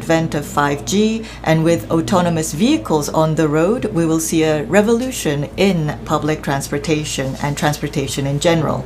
advent of 5G and with autonomous vehicles on the road, we will see a revolution in public transportation and transportation in general.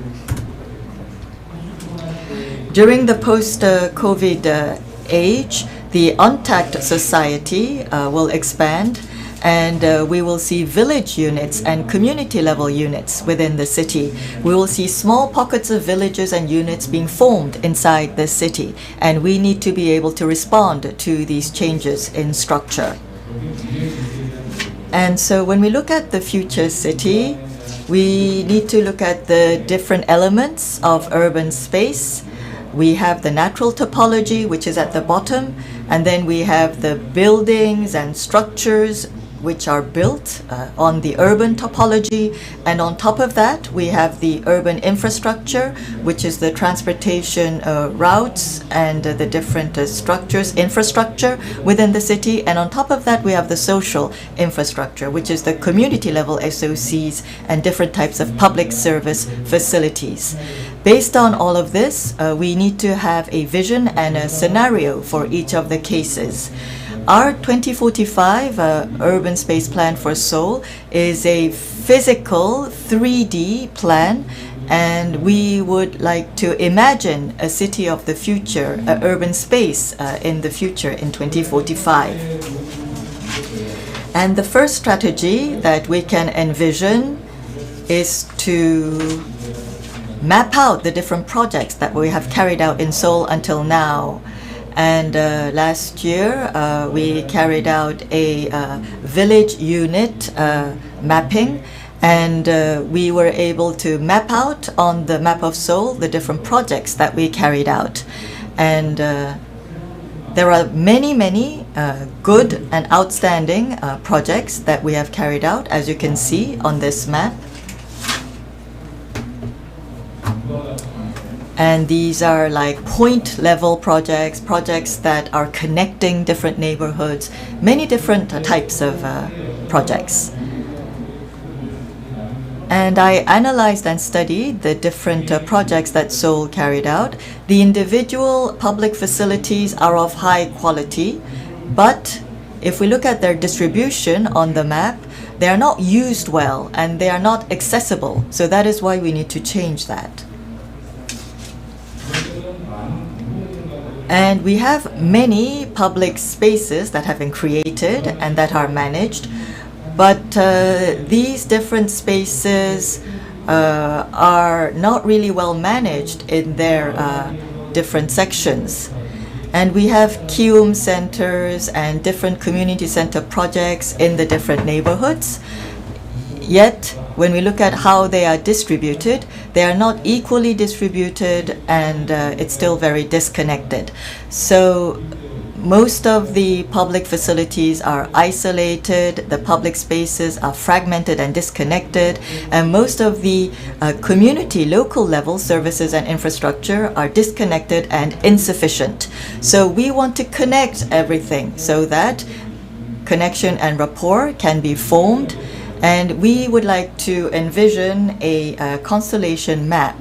During the post-COVID age, the untagged society will expand, and we will see village units and community level units within the city. We will see small pockets of villages and units being formed inside the city, and we need to be able to respond to these changes in structure. And so when we look at the future city, we need to look at the different elements of urban space. We have the natural topology, which is at the bottom, and then we have the buildings and structures which are built on the urban topology, and on top of that we have the urban infrastructure, which is the transportation routes and the different infrastructure within the city, and on top of that we have the social infrastructure, which is the community level SOCs and different types of public service facilities. Based on all of this, we need to have a vision and a scenario for each of the cases. Our 2045 urban space plan for Seoul is a physical 3D plan, and we would like to imagine a city of the future, an urban space in the future in 2045. And the first strategy that we can envision is to map out the different projects that we have carried out in Seoul until now. And last year, we carried out a village unit mapping, and we were able to map out on the map of Seoul the different projects that we carried out. And there are many good and outstanding projects that we have carried out, as you can see on this map. And these are like point level projects, projects that are connecting different neighborhoods, many different types of projects. And I analyzed and studied the different projects that Seoul carried out. The individual public facilities are of high quality, but if we look at their distribution on the map, they are not used well and they are not accessible. So that is why we need to change that. And we have many public spaces that have been created and that are managed, but these different spaces are not really well managed in their different sections. And we have Kium centers and different community center projects in the different neighborhoods. Yet, when we look at how they are distributed, they are not equally distributed, and it's still very disconnected. So most of the public facilities are isolated, the public spaces are fragmented and disconnected, and most of the community local level services and infrastructure are disconnected and insufficient. So we want to connect everything so that connection and rapport can be formed. And we would like to envision a constellation map,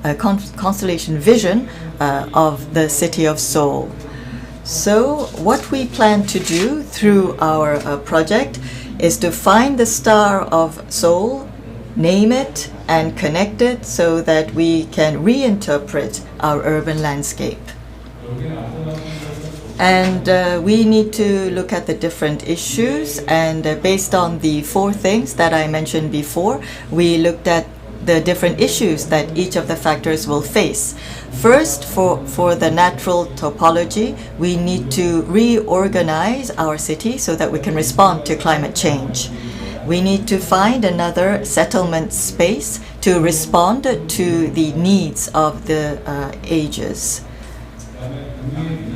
a constellation vision of the city of Seoul. So what we plan to do through our project is to find the star of Seoul, name it, and connect it so that we can reinterpret our urban landscape. And we need to look at the different issues, and based on the 4 things that I mentioned before, we looked at the different issues that each of the factors will face. First, for the natural topology, we need to reorganize our city so that we can respond to climate change. We need to find another settlement space to respond to the needs of the ages.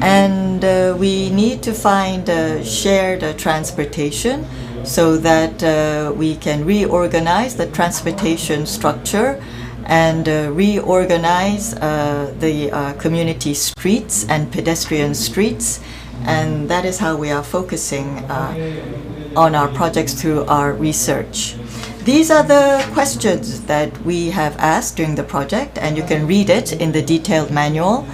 And we need to find shared transportation so that we can reorganize the transportation structure and reorganize the community streets and pedestrian streets. And that is how we are focusing on our projects through our research. These are the questions that we have asked during the project, and you can read it in the detailed manual.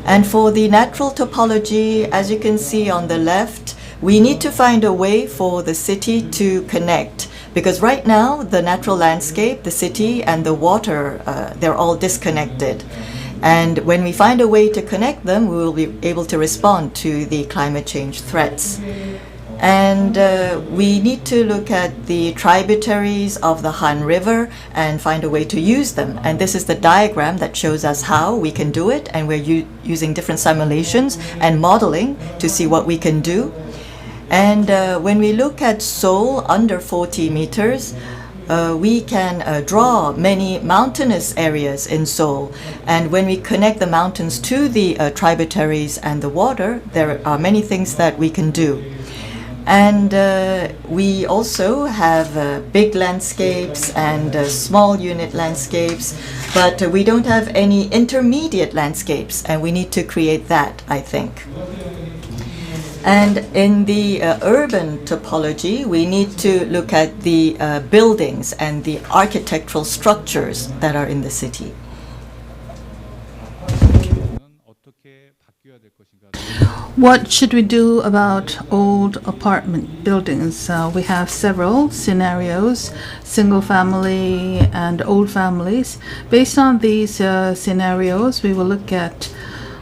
And for the natural topology, as you can see on the left, we need to find a way for the city to connect. Because right now, the natural landscape, the city, and the water, they're all disconnected. And when we find a way to connect them, we will be able to respond to the climate change threats. And we need to look at the tributaries of the Han River and find a way to use them. And this is the diagram that shows us how we can do it. And we're using different simulations and modeling to see what we can do. And when we look at Seoul under 40 meters, we can draw many mountainous areas in Seoul. And when we connect the mountains to the tributaries and the water, there are many things that we can do. And we also have big landscapes and small unit landscapes, but we don't have any intermediate landscapes, and we need to create that, I think. And in the urban topology, we need to look at the buildings and the architectural structures that are in the city. What should we do about old apartment buildings? We have several scenarios, single family and old families. Based on these scenarios, we will look at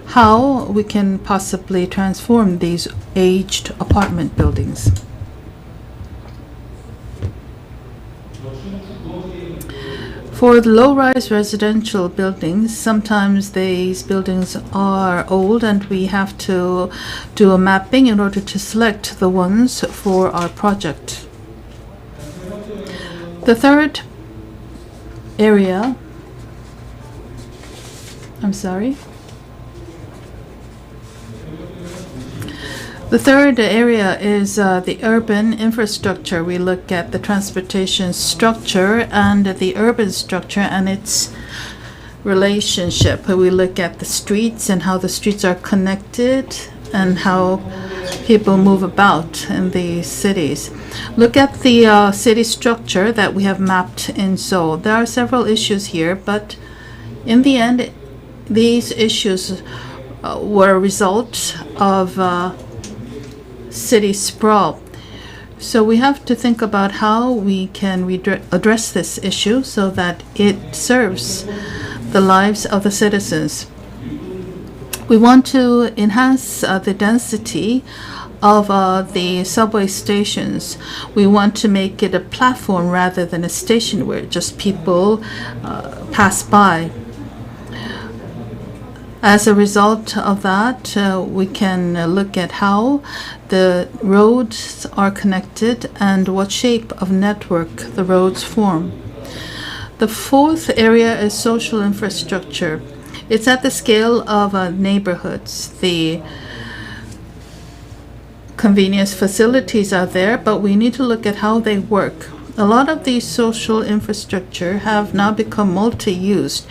how we can possibly transform these aged apartment buildings. For the low-rise residential buildings, sometimes these buildings are old and we have to do a mapping in order to select the ones for our project. The third area, The third area is the urban infrastructure. We look at the transportation structure and the urban structure and its relationship. We look at the streets and how the streets are connected and how people move about in the cities. Look at the city structure that we have mapped in Seoul. There are several issues here, but in the end, these issues were a result of city sprawl. So we have to think about how we can address this issue so that it serves the lives of the citizens. We want to enhance the density of the subway stations. We want to make it a platform rather than a station where just people pass by. As a result of that, we can look at how the roads are connected and what shape of network the roads form. The fourth area is social infrastructure. It's at the scale of neighborhoods. The convenience facilities are there, but we need to look at how they work. A lot of these social infrastructure have now become multi-used,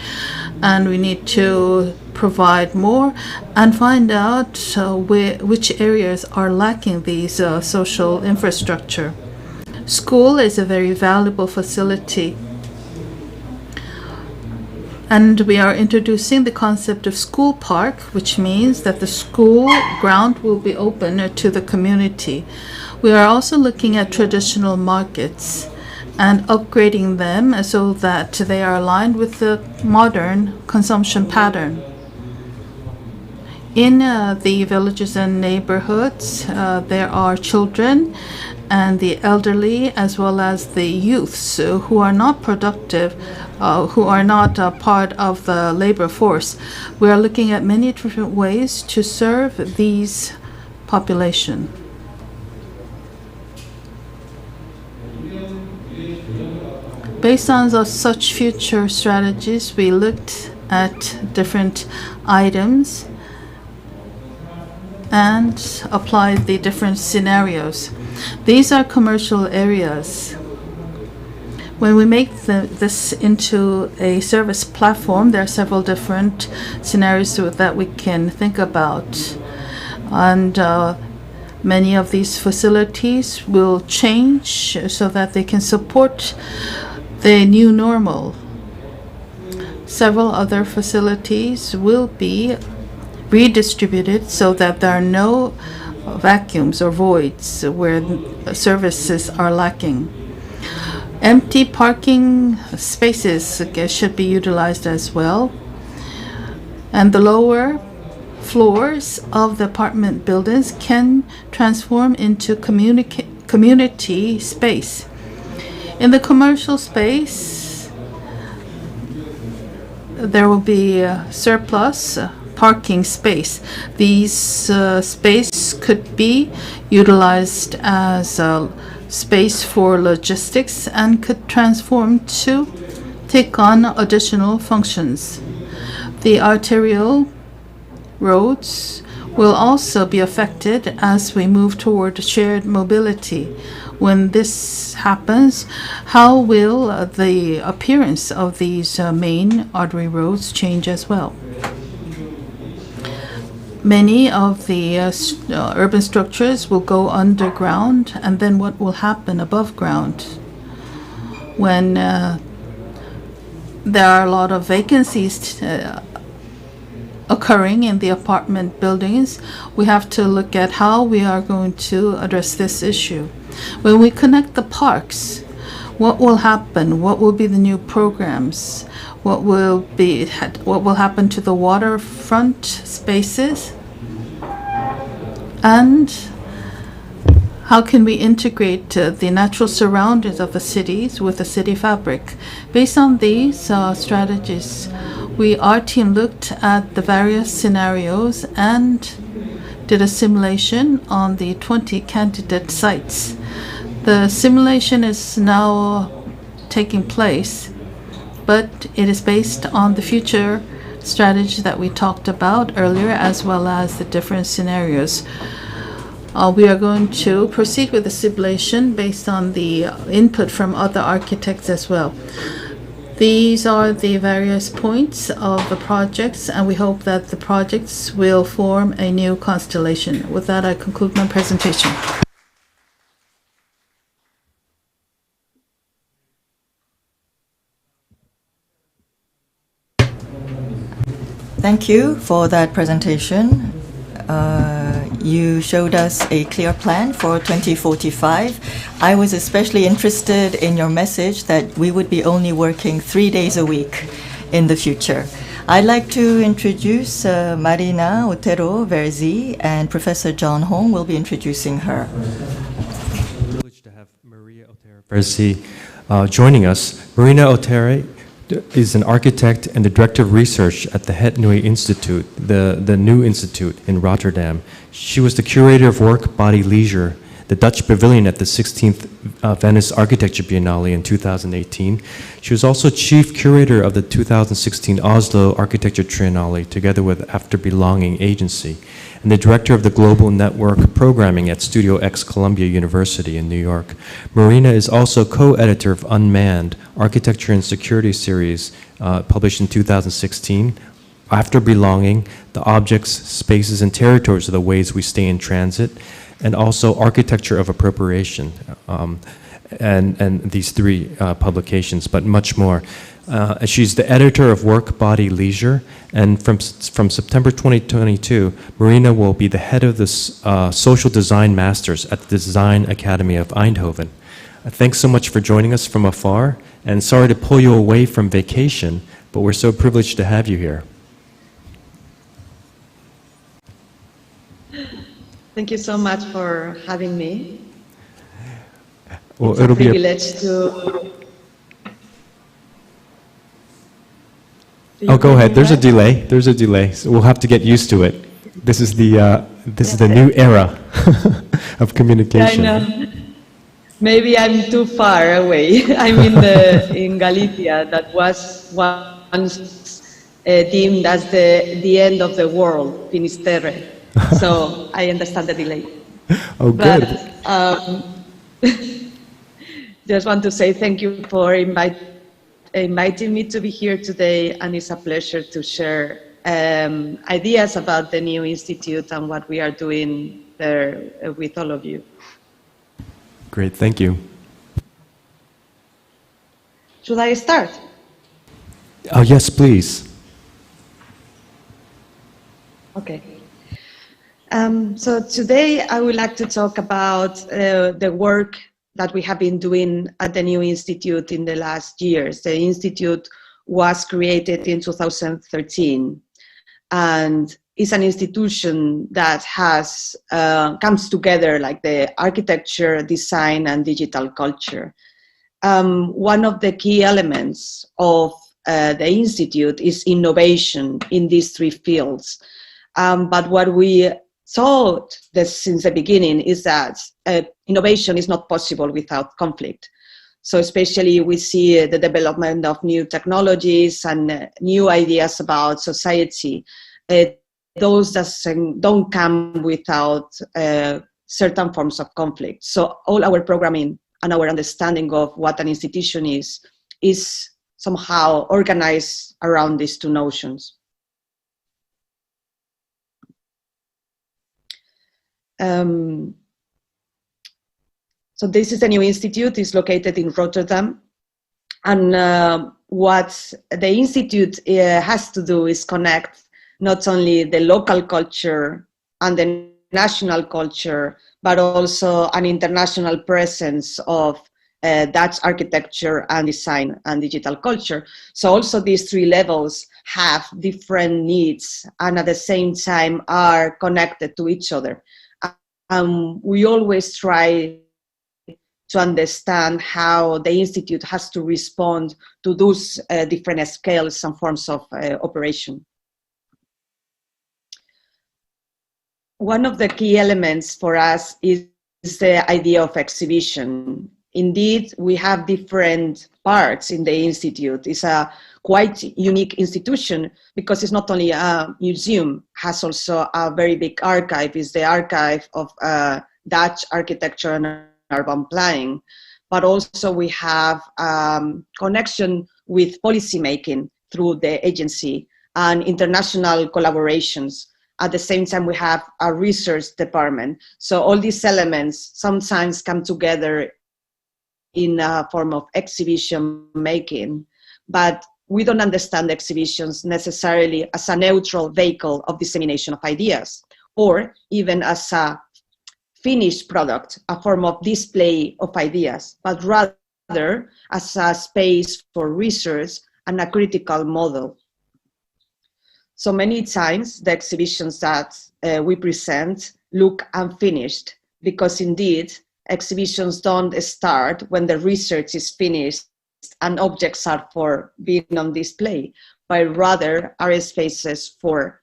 and we need to provide more and find out which areas are lacking these social infrastructure. School is a very valuable facility, and we are introducing the concept of school park, which means that the school ground will be open to the community. We are also looking at traditional markets and upgrading them so that they are aligned with the modern consumption pattern. In the villages and neighborhoods, there are children and the elderly as well as the youths who are not productive, who are not part of the labor force. We are looking at many different ways to serve these population. Based on such future strategies, we looked at different items and applied the different scenarios. These are commercial areas. When we make this into a service platform, there are several different scenarios that we can think about. And many of these facilities will change so that they can support the new normal. Several other facilities will be redistributed so that there are no vacuums or voids where services are lacking. Empty parking spaces should be utilized as well. And the lower floors of the apartment buildings can transform into community space. In the commercial space, there will be surplus parking space. These space could be utilized as space for logistics and could transform to take on additional functions. The arterial roads will also be affected as we move toward shared mobility. When this happens, how will the appearance of these main artery roads change as well? Many of the urban structures will go underground, and then what will happen above ground? When there are a lot of vacancies occurring in the apartment buildings, we have to look at how we are going to address this issue. When we connect the parks, what will happen? What will be the new programs? What will happen to the waterfront spaces? And how can we integrate the natural surroundings of the cities with the city fabric? Based on these strategies, our team looked at the various scenarios and did a simulation on the 20 candidate sites. The simulation is now taking place, but it is based on the future strategy that we talked about earlier, as well as the different scenarios. We are going to proceed with the simulation based on the input from other architects as well. These are the various points of the projects, and we hope that the projects will form a new constellation. With that, I conclude my presentation. Thank you for that presentation. You showed us a clear plan for 2045. I was especially interested in your message that we would be only working 3 days a week in the future. I'd like to introduce Marina Ortero, Verzier, and Professor John Hong will be introducing her. Privileged to have Marina Ortero, Verzier, joining us. Marina Ortero is an architect and the director of research at the Het Nieuwe Instituut, the New Institute in Rotterdam. She was the curator of work, body, leisure, the Dutch pavilion at the 16th Venice Architecture Biennale in 2018. She was also chief curator of the 2016 Oslo Architecture Triennale, together with After Belonging Agency, and the director of the Global Network Programming at Studio X Columbia University in New York. Marina is also co-editor of Unmanned, Architecture and Security series, published in 2016, After Belonging, the Objects, Spaces, and Territories of the Ways We Stay in Transit, and also Architecture of Appropriation, and these three publications, but much more. She's the editor of Work, Body, Leisure, and from September 2022, Marina will be the head of the Social Design Masters at the Design Academy of Eindhoven. Thanks so much for joining us from afar, and sorry to pull you away from vacation, but we're so privileged to have you here. Thank you so much for having me. Well, it's a privilege to... Oh, go ahead. There's a delay. There's a delay. So we'll have to get used to it. This is the new era of communication. I know. Maybe I'm too far away. I'm in Galicia, that was once deemed as the end of the world, Finisterre. So I understand the delay. Oh, good. But, just want to say thank you for inviting me to be here today, and it's a pleasure to share ideas about the new institute and what we are doing there with all of you. Great, thank you. Should I start? Oh, yes, please. Okay. So today I would like to talk about the work that we have been doing at the Nieuwe Institute in the last years. The Institute was created in 2013 and is an institution that has comes together like the architecture, design, and digital culture. One of the key elements of the Institute is innovation in these three fields. But what we thought since the beginning is that innovation is not possible without conflict. So especially we see the development of new technologies and new ideas about society. Those don't come without certain forms of conflict. So all our programming and our understanding of what an institution is somehow organized around these two notions. So this is the Nieuwe Institute. It's located in Rotterdam. And what the Institute has to do is connect not only the local culture and the national culture, but also an international presence of Dutch architecture and design and digital culture. So also these three levels have different needs and at the same time are connected to each other. We always try to understand how the Institute has to respond to those different scales and forms of operation. One of the key elements for us is the idea of exhibition. Indeed, we have different parts in the Institute. It's a quite unique institution because it's not only a museum, has also a very big archive. It's the archive of Dutch architecture and urban planning. But also we have connection with policymaking through the agency and international collaborations. At the same time, we have a research department. So all these elements sometimes come together in a form of exhibition making, but we don't understand exhibitions necessarily as a neutral vehicle of dissemination of ideas, or even as a finished product, a form of display of ideas, but rather as a space for research and a critical model. So many times the exhibitions that we present look unfinished because indeed exhibitions don't start when the research is finished and objects are for being on display, but rather are spaces for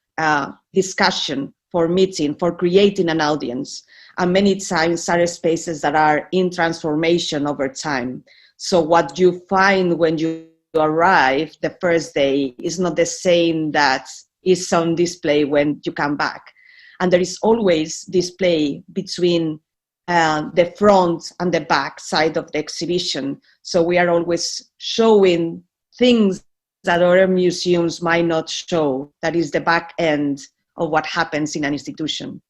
discussion, for meeting, for creating an audience. And many times are spaces that are in transformation over time. So what you find when you arrive the first day is not the same that is on display when you come back. And there is always display between the front and the back side of the exhibition. So we are always showing things that other museums might not show. That is the back end of what happens in an institution.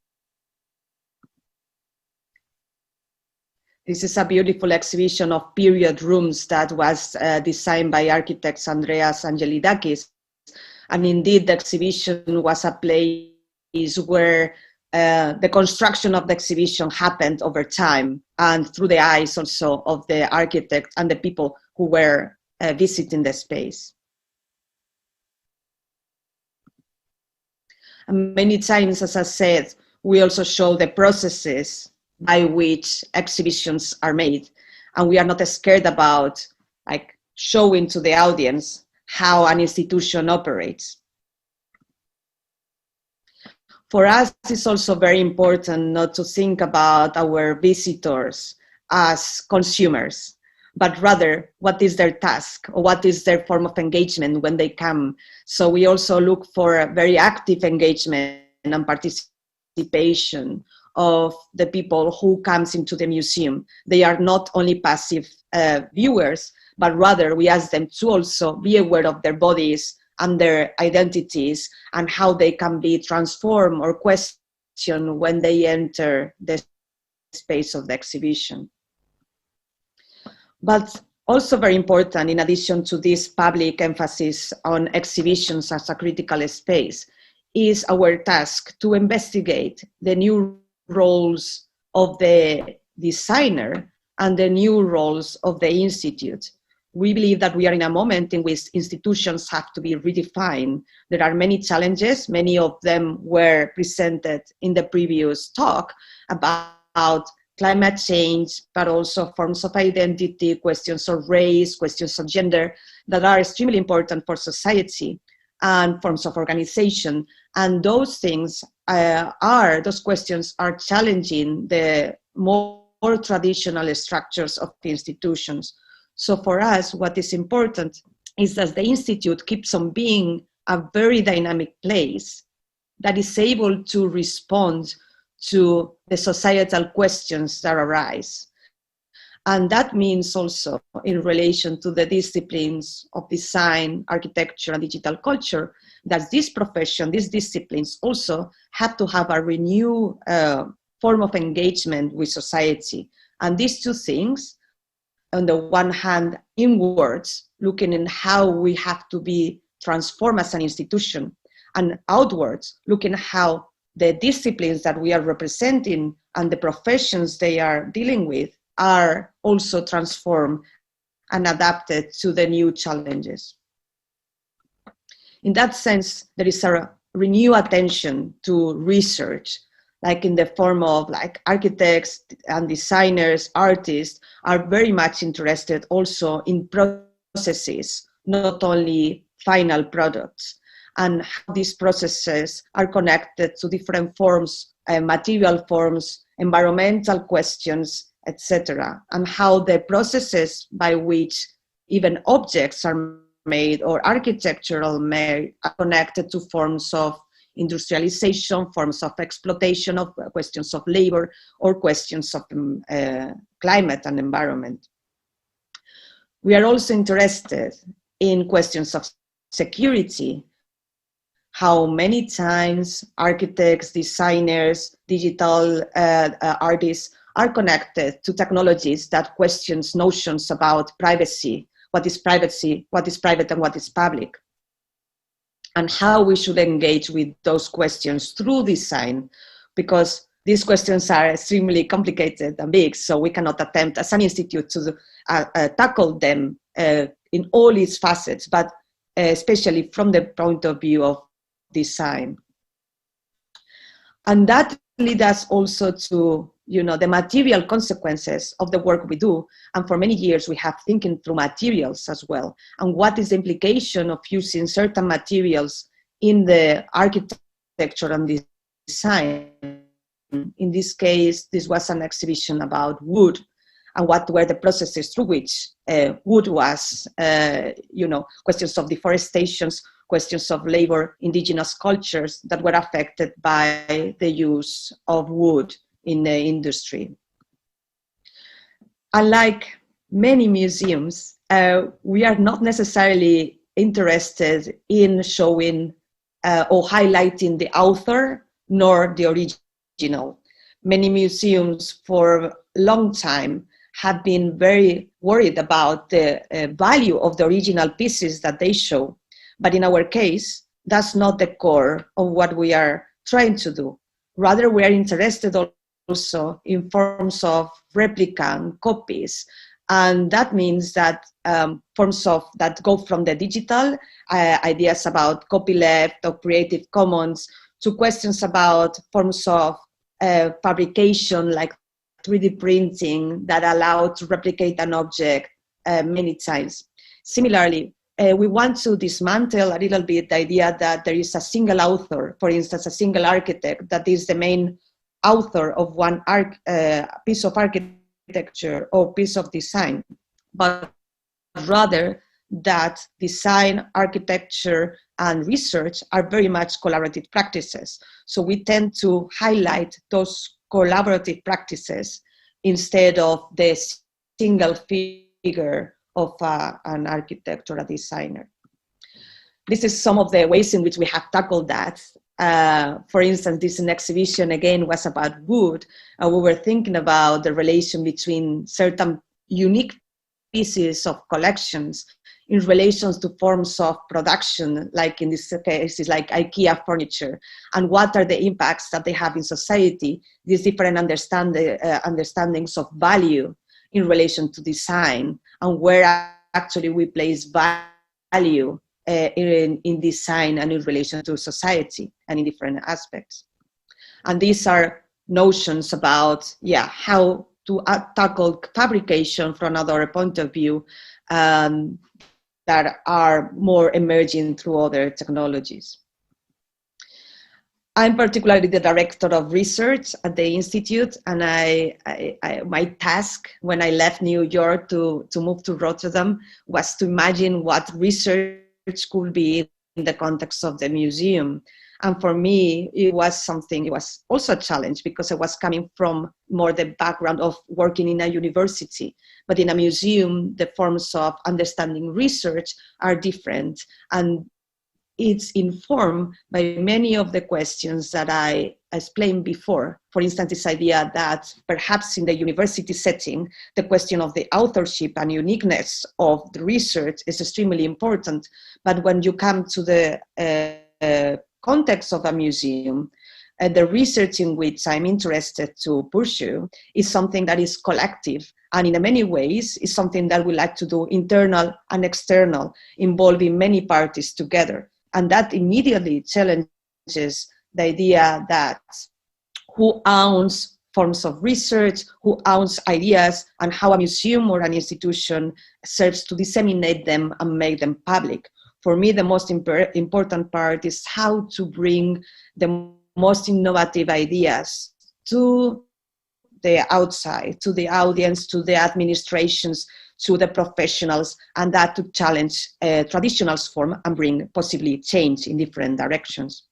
This is a beautiful exhibition of period rooms that was designed by architects Andreas Angelidakis. And indeed, the exhibition was a place where the construction of the exhibition happened over time and through the eyes also of the architect and the people who were visiting the space. And many times, as I said, we also show the processes by which exhibitions are made. And we are not scared about like showing to the audience how an institution operates. For us, it's also very important not to think about our visitors as consumers, but rather what is their task or what is their form of engagement when they come. So we also look for a very active engagement and participation of the people who comes into the museum. They are not only passive viewers, but rather we ask them to also be aware of their bodies and their identities and how they can be transformed or questioned when they enter the space of the exhibition. But also very important, in addition to this public emphasis on exhibitions as a critical space, is our task to investigate the new roles of the designer and the new roles of the institute. We believe that we are in a moment in which institutions have to be redefined. There are many challenges. Many of them were presented in the previous talk about climate change, but also forms of identity, questions of race, questions of gender that are extremely important for society, and forms of organization. And those things those questions are challenging the more traditional structures of the institutions. So for us, what is important is that the Institute keeps on being a very dynamic place that is able to respond to the societal questions that arise. And that means also in relation to the disciplines of design, architecture, and digital culture, that this profession, these disciplines also have to have a renewed form of engagement with society. And these two things, on the one hand, inwards, looking in how we have to be transformed as an institution, and outwards, looking at how the disciplines that we are representing and the professions they are dealing with are also transformed and adapted to the new challenges. In that sense, there is a renewed attention to research, like in the form of like architects and designers, artists are very much interested also in processes, not only final products, and how these processes are connected to different forms, material forms, environmental questions, etc., and how the processes by which even objects are made or architectural made are connected to forms of industrialization, forms of exploitation, of questions of labor, or questions of climate and environment. We are also interested in questions of security, how many times architects, designers, digital artists are connected to technologies that questions notions about privacy, what is privacy, what is private and what is public, and how we should engage with those questions through design, because these questions are extremely complicated and big, so we cannot attempt as an institute to tackle them in all its facets, but especially from the point of view of design. And that leads us also to the material consequences of the work we do. And for many years, we have thinking through materials as well. And what is the implication of using certain materials in the architecture and design? In this case, this was an exhibition about wood and what were the processes through which wood was, questions of deforestation, questions of labor, indigenous cultures that were affected by the use of wood in the industry. Unlike many museums, we are not necessarily interested in showing or highlighting the author nor the original. Many museums for a long time have been very worried about the value of the original pieces that they show. But in our case, that's not the core of what we are trying to do. Rather, we are interested also in forms of replica and copies. And that means that forms of that go from the digital ideas about copyleft or Creative Commons to questions about forms of fabrication like 3D printing that allow to replicate an object many times. Similarly, we want to dismantle a little bit the idea that there is a single author, for instance, a single architect that is the main author of one piece of architecture or piece of design, but rather that design, architecture, and research are very much collaborative practices. So we tend to highlight those collaborative practices instead of the single figure of an architect or a designer. This is some of the ways in which we have tackled that. For instance, this exhibition again was about wood. We were thinking about the relation between certain unique pieces of collections in relation to forms of production, like in this case, is like IKEA furniture, and what are the impacts that they have in society, these different understandings of value in relation to design, and where actually we place value in design and in relation to society and in different aspects. And these are notions about, how to tackle fabrication from another point of view, that are more emerging through other technologies. I'm particularly the director of research at the Institute, and my task when I left New York to move to Rotterdam was to imagine what research could be in the context of the museum. And for me, it was also a challenge, because I was coming from more the background of working in a university. But in a museum, the forms of understanding research are different. And it's informed by many of the questions that I explained before. For instance, this idea that perhaps in the university setting, the question of the authorship and uniqueness of the research is extremely important. But when you come to the context of a museum, the research in which I'm interested to pursue is something that is collective, and in many ways is something that we like to do internal and external, involving many parties together. And that immediately challenges the idea that who owns forms of research, who owns ideas, and how a museum or an institution serves to disseminate them and make them public. For me, the most important part is how to bring the most innovative ideas to the outside, to the audience, to the administrations, to the professionals, and that to challenge traditional form and bring possibly change in different directions.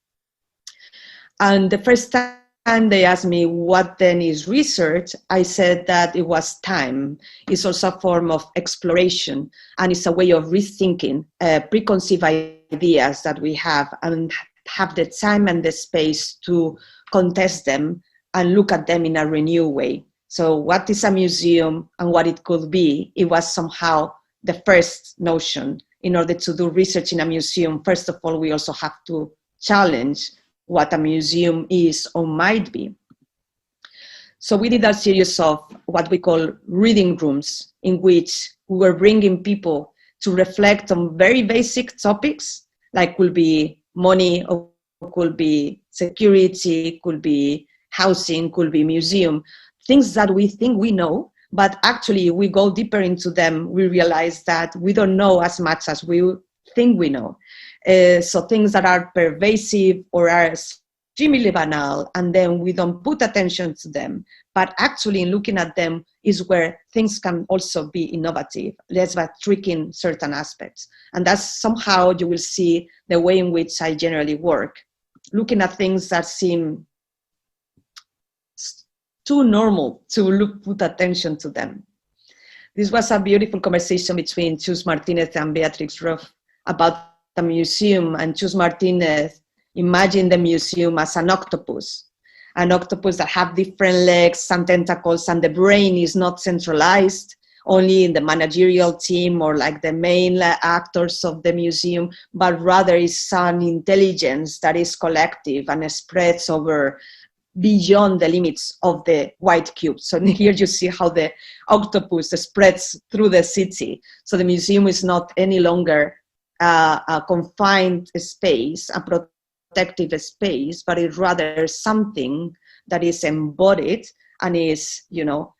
And the first time they asked me what then is research, I said that it was time. It's also a form of exploration, and it's a way of rethinking preconceived ideas that we have, and have the time and the space to contest them and look at them in a renewed way. So what is a museum and what it could be? It was somehow the first notion. In order to do research in a museum, first of all, we also have to challenge what a museum is or might be. So we did a series of what we call reading rooms, in which we were bringing people to reflect on very basic topics, like could be money, or could be security, could be housing, could be museum, things that we think we know, but actually we go deeper into them, we realize that we don't know as much as we think we know. So things that are pervasive or are extremely banal, and then we don't put attention to them. But actually in looking at them is where things can also be innovative, less by tricking certain aspects. And that's somehow you will see the way in which I generally work, looking at things that seem too normal to put attention to them. This was a beautiful conversation between Chus Martinez and Beatrix Ruff about the museum, and Chus Martinez imagined the museum as an octopus that have different legs and tentacles, and the brain is not centralized only in the managerial team or like the main actors of the museum, but rather is an intelligence that is collective and spreads over beyond the limits of the white cube. So here you see how the octopus spreads through the city. So the museum is not any longer a confined space, a protective space, but it's rather something that is embodied and is,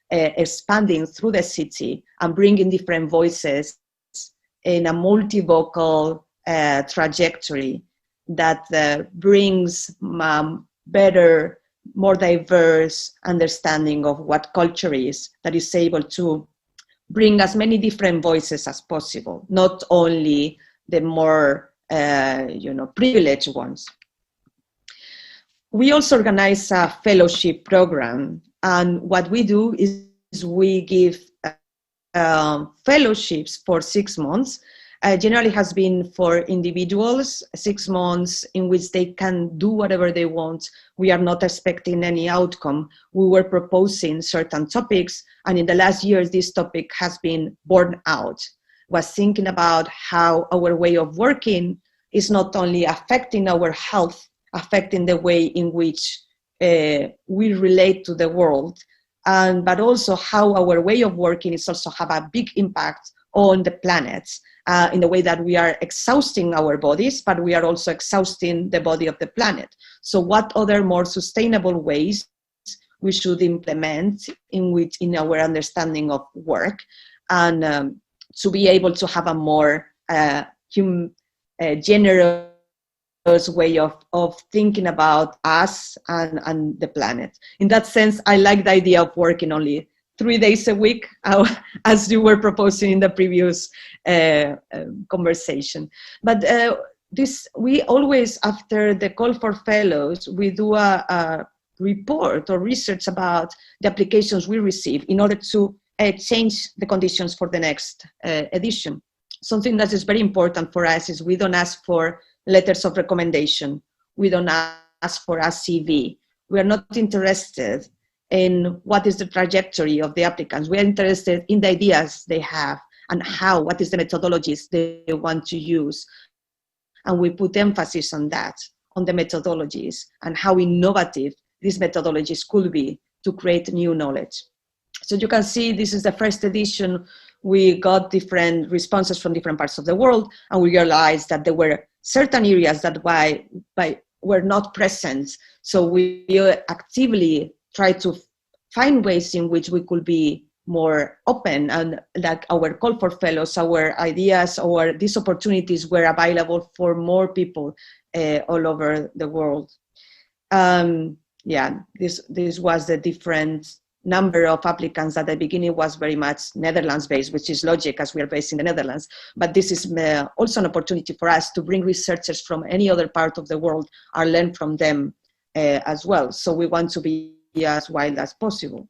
expanding through the city and bringing different voices in a multivocal trajectory that brings better, more diverse understanding of what culture is, that is able to bring as many different voices as possible, not only the more privileged ones. We also organize a fellowship program, and what we do is we give fellowships for 6 months generally has been for individuals, 6 months in which they can do whatever they want. We are not expecting any outcome. We were proposing certain topics, and in the last years, this topic has been borne out. Was thinking about how our way of working is not only affecting our health, affecting the way in which we relate to the world, but also how our way of working is also have a big impact on the planet, in the way that we are exhausting our bodies, but we are also exhausting the body of the planet. So what other more sustainable ways we should implement in our understanding of work, and to be able to have a more generous way of thinking about us and the planet. In that sense, I like the idea of working only 3 days a week, as you were proposing in the previous conversation. But we always, after the call for fellows, we do a report or research about the applications we receive in order to change the conditions for the next edition. Something that is very important for us is we don't ask for letters of recommendation. We don't ask for a CV. We are not interested in what is the trajectory of the applicants. We are interested in the ideas they have and what is the methodologies they want to use. And we put emphasis on that, on the methodologies and how innovative these methodologies could be to create new knowledge. So you can see this is the first edition. We got different responses from different parts of the world, and we realized that there were certain areas that were not present. So we actively try to find ways in which we could be more open, and like our call for fellows, our ideas, or these opportunities were available for more people all over the world. This was the different number of applicants. At the beginning was very much Netherlands based, which is logic as we are based in the Netherlands, but this is also an opportunity for us to bring researchers from any other part of the world and learn from them as well. So we want to be as wide as possible.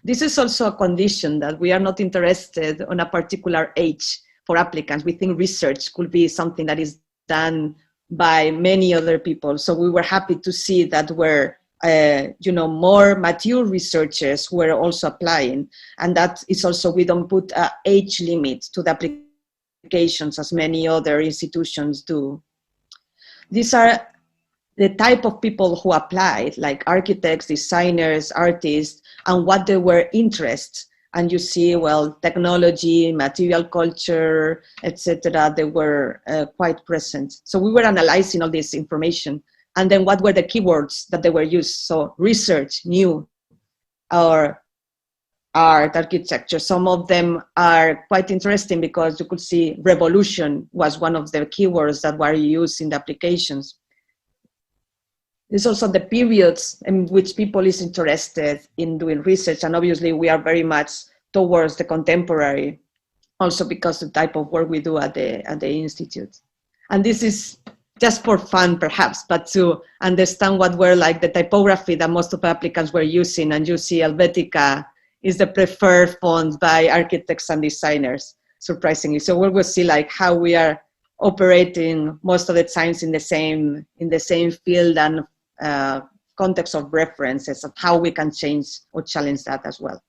This is also a condition that we are not interested on a particular age for applicants. We think research could be something that is done by many other people. So we were happy to see that more mature researchers were also applying, and that is also, we don't put an age limit to the applications as many other institutions do. These are the type of people who applied, like architects, designers, artists, and what they were interested. And you see, technology, material culture, etc. They were quite present. So we were analyzing all this information. And then what were the keywords that they were used? So research, new, or art, architecture. Some of them are quite interesting because you could see revolution was one of the keywords that were used in the applications. There's also the periods in which people is interested in doing research. And obviously we are very much towards the contemporary, also because of the type of work we do at the Institute. And this is just for fun, perhaps, but to understand what were like the typography that most of the applicants were using. And you see Helvetica is the preferred font by architects and designers, surprisingly. So we will see like how we are operating most of the times in the same field and context of references, and how we can change or challenge that as well.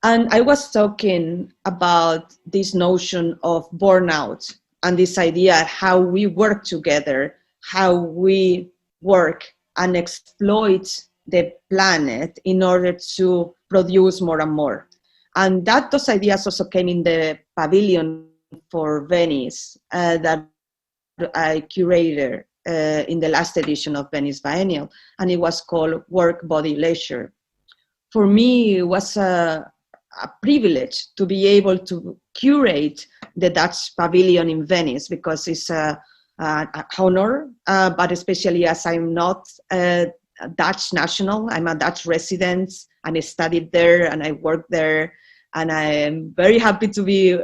And I was talking about this notion of burnout and this idea how we work together, how we work and exploit the planet in order to produce more and more. And those ideas also came in the pavilion for Venice that I curated in the last edition of Venice Biennial, and it was called Work, Body, Leisure. For me, it was a privilege to be able to curate the Dutch pavilion in Venice, because it's an honor, but especially as I'm not a Dutch national, I'm a Dutch resident, and I studied there and I worked there, and I am very happy to be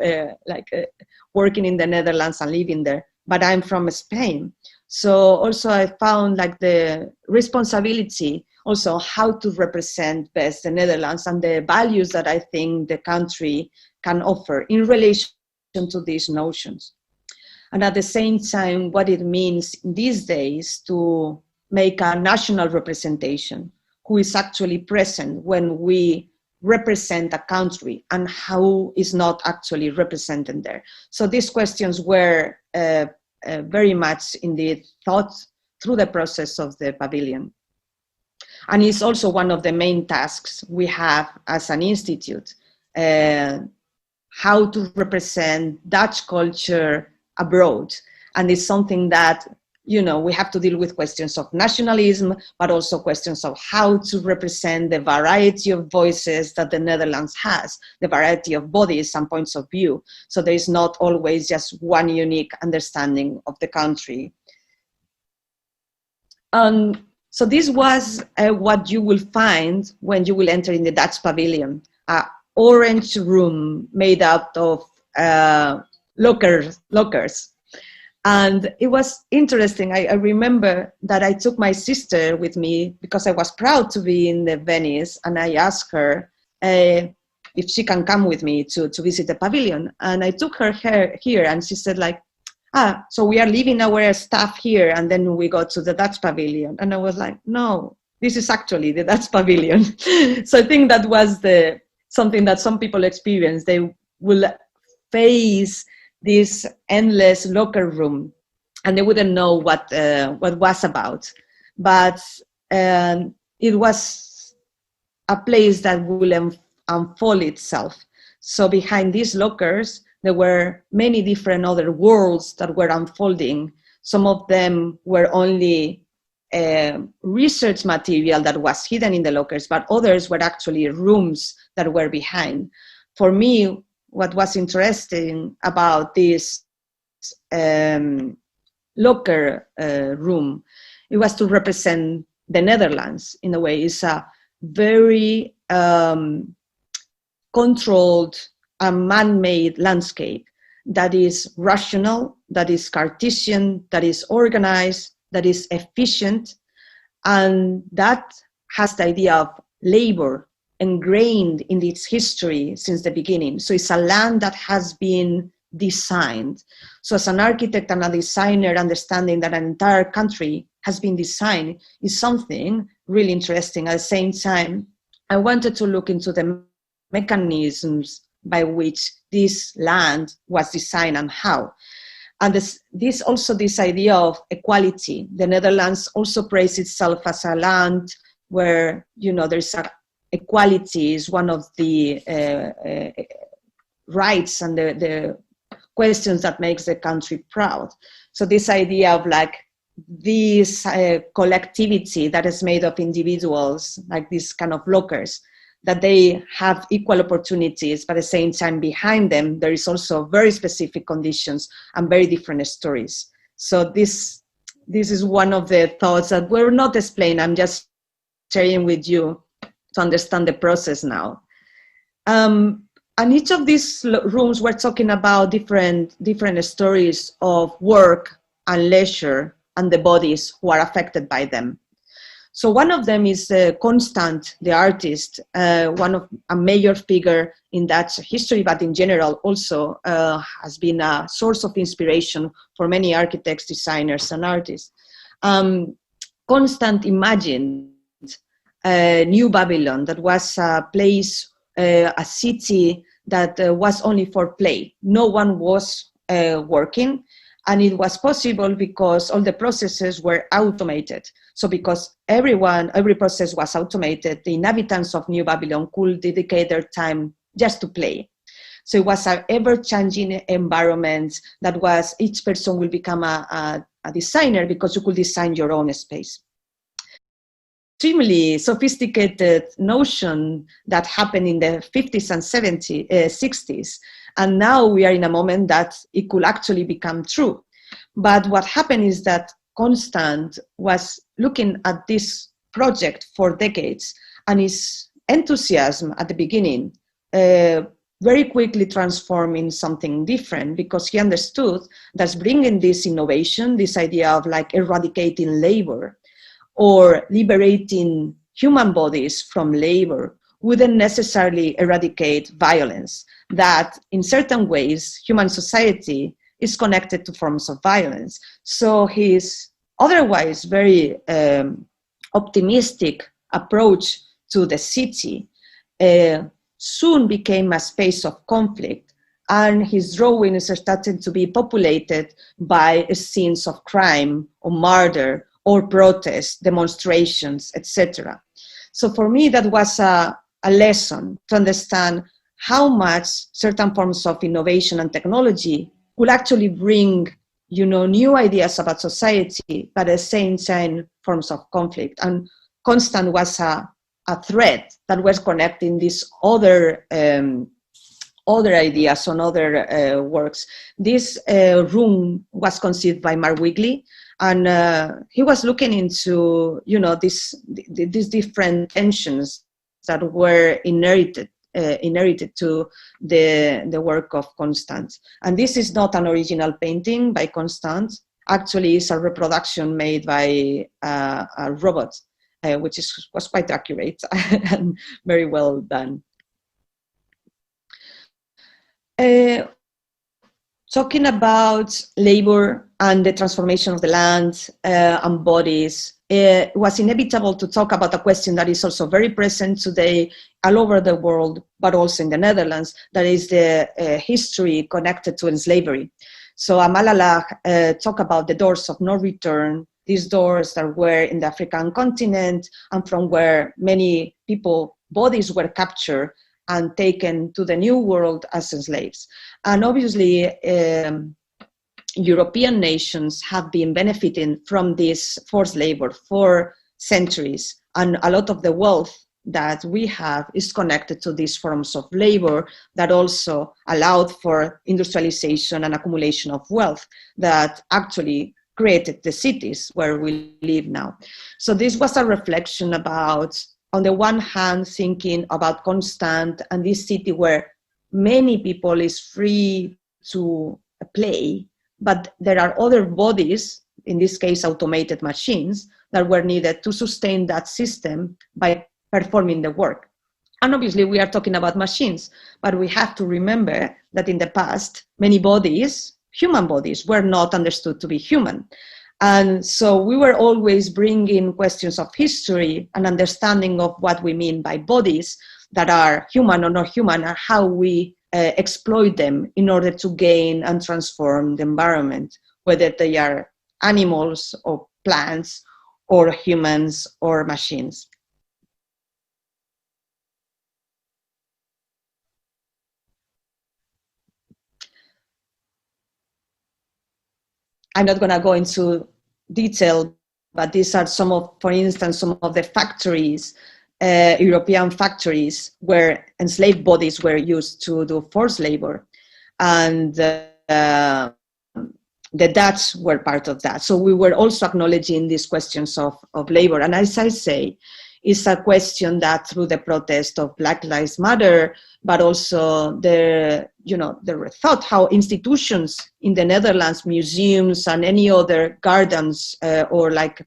working in the Netherlands and living there, but I'm from Spain. So also I found like the responsibility also how to represent best the Netherlands and the values that I think the country can offer in relation to these notions. And at the same time, what it means these days to make a national representation, who is actually present when we represent a country and how is not actually represented there. So these questions were very much indeed thought through the process of the pavilion. And it's also one of the main tasks we have as an institute, how to represent Dutch culture abroad. And it's something that, you know, we have to deal with questions of nationalism, but also questions of how to represent the variety of voices that the Netherlands has, the variety of bodies and points of view. So there is not always just one unique understanding of the country. So this was what you will find when you will enter in the Dutch pavilion, an orange room made out of lockers. And it was interesting. I remember that I took my sister with me because I was proud to be in the Venice, and I asked her if she can come with me to visit the pavilion. And I took her here, and she said like, so we are leaving our stuff here and then we go to the Dutch pavilion. And I was like, no, this is actually the Dutch pavilion. So I think that was something that some people experience. They will face this endless locker room and they wouldn't know what was about. But it was a place that will unfold itself. So behind these lockers, there were many different other worlds that were unfolding. Some of them were only research material that was hidden in the lockers, but others were actually rooms that were behind. For me, what was interesting about this locker room, it was to represent the Netherlands in a way. It's a very controlled a man-made landscape that is rational, that is Cartesian, that is organized, that is efficient, and that has the idea of labor ingrained in its history since the beginning. So it's a land that has been designed. So as an architect and a designer, understanding that an entire country has been designed is something really interesting. At the same time, I wanted to look into the mechanisms by which this land was designed and how. And this idea of equality. The Netherlands also praised itself as a land where, you know, there's equality is one of the rights and the questions that makes the country proud. So this idea of like this collectivity that is made of individuals, like these kind of lockers, that they have equal opportunities, but at the same time behind them, there is also very specific conditions and very different stories. So this is one of the thoughts that were not explained. I'm just sharing with you to understand the process now. And each of these rooms, we're talking about different stories of work and leisure and the bodies who are affected by them. So one of them is Constant, the artist, one of a major figure in Dutch history, but in general also has been a source of inspiration for many architects, designers, and artists. Constant imagined New Babylon, that was a place, a city that was only for play. No one was working. And it was possible because all the processes were automated. So because every process was automated, the inhabitants of New Babylon could dedicate their time just to play. So it was an ever-changing environment that was, each person will become a designer because you could design your own space. Extremely sophisticated notion that happened in the 50s and 60s. And now we are in a moment that it could actually become true. But what happened is that Constant was looking at this project for decades, and his enthusiasm at the beginning very quickly transformed in something different, because he understood that bringing this innovation, this idea of like eradicating labor or liberating human bodies from labor, wouldn't necessarily eradicate violence, that in certain ways, human society is connected to forms of violence. So his otherwise very optimistic approach to the city soon became a space of conflict, and his drawings started to be populated by scenes of crime or murder or protests, demonstrations, etc. So for me, that was a lesson to understand how much certain forms of innovation and technology could actually bring, new ideas about society, but at the same time, forms of conflict. And Constant was a thread that was connecting these other ideas on other works. This room was conceived by Mark Wigley, and he was looking into, these different tensions that were inherited to the work of Constant. And this is not an original painting by Constant. Actually, it's a reproduction made by a robot, which was quite accurate and very well done. Talking about labor and the transformation of the land and bodies, it was inevitable to talk about a question that is also very present today all over the world, but also in the Netherlands, that is the history connected to slavery. So Amalala talked about the doors of no return, these doors that were in the African continent and from where many people, bodies were captured and taken to the New World as slaves. And obviously, European nations have been benefiting from this forced labor for centuries, and a lot of the wealth that we have is connected to these forms of labor that also allowed for industrialization and accumulation of wealth that actually created the cities where we live now. So this was a reflection about, on the one hand, thinking about Constant and this city where many people is free to play, but there are other bodies, in this case automated machines, that were needed to sustain that system by performing the work. And obviously we are talking about machines, but we have to remember that in the past, many bodies, human bodies, were not understood to be human. And so we were always bringing questions of history and understanding of what we mean by bodies that are human or not human, and how we exploit them in order to gain and transform the environment, whether they are animals or plants or humans or machines. I'm not going to go into detail, but these are some of, for instance, some of the factories, European factories where enslaved bodies were used to do forced labor. And the Dutch were part of that. So we were also acknowledging these questions of labor. And as I say, it's a question that through the protest of Black Lives Matter, but also the thought how institutions in the Netherlands, museums and any other gardens or like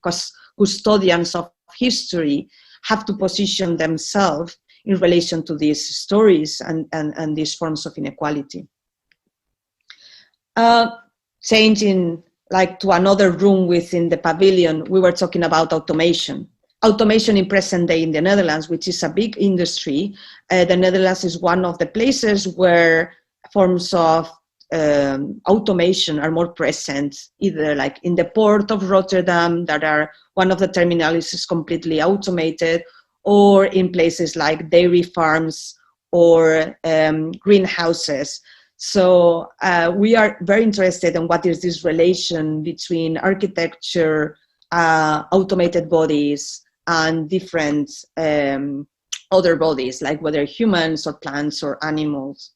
custodians of history have to position themselves in relation to these stories and these forms of inequality. Changing like to another room within the pavilion, we were talking about automation. Automation in present day in the Netherlands, which is a big industry. The Netherlands is one of the places where forms of automation are more present, either like in the port of Rotterdam, that are one of the terminals is completely automated, or in places like dairy farms or greenhouses. So we are very interested in what is this relation between architecture, automated bodies, and different other bodies, like whether humans or plants or animals.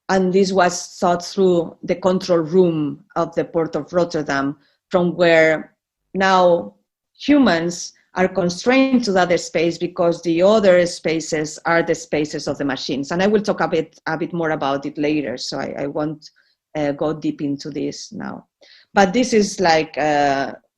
And this was thought through the control room of the port of Rotterdam, from where now humans are constrained to the other space because the other spaces are the spaces of the machines. And I will talk a bit more about it later, so I won't go deep into this now. But this is like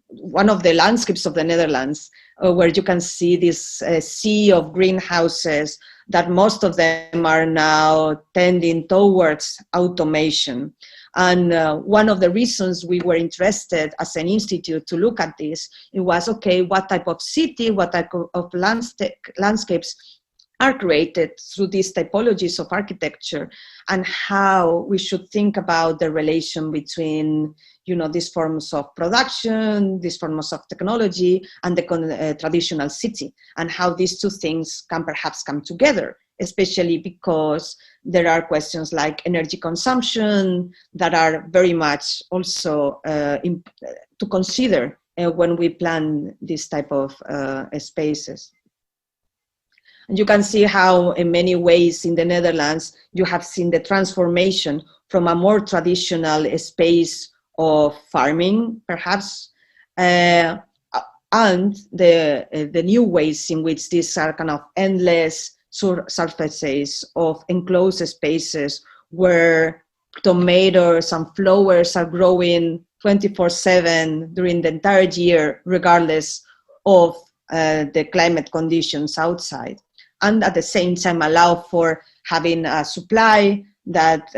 one of the landscapes of the Netherlands, where you can see this sea of greenhouses that most of them are now tending towards automation. And one of the reasons we were interested as an institute to look at this, it was, okay, what type of city, what type of landscapes are created through these typologies of architecture, and how we should think about the relation between, these forms of production, these forms of technology, and the traditional city, and how these two things can perhaps come together, especially because there are questions like energy consumption that are very much also to consider when we plan this type of spaces. And you can see how in many ways in the Netherlands, you have seen the transformation from a more traditional space of farming, perhaps, and the new ways in which these are kind of endless surfaces of enclosed spaces where tomatoes and flowers are growing 24/7 during the entire year, regardless of the climate conditions outside. And at the same time allow for having a supply that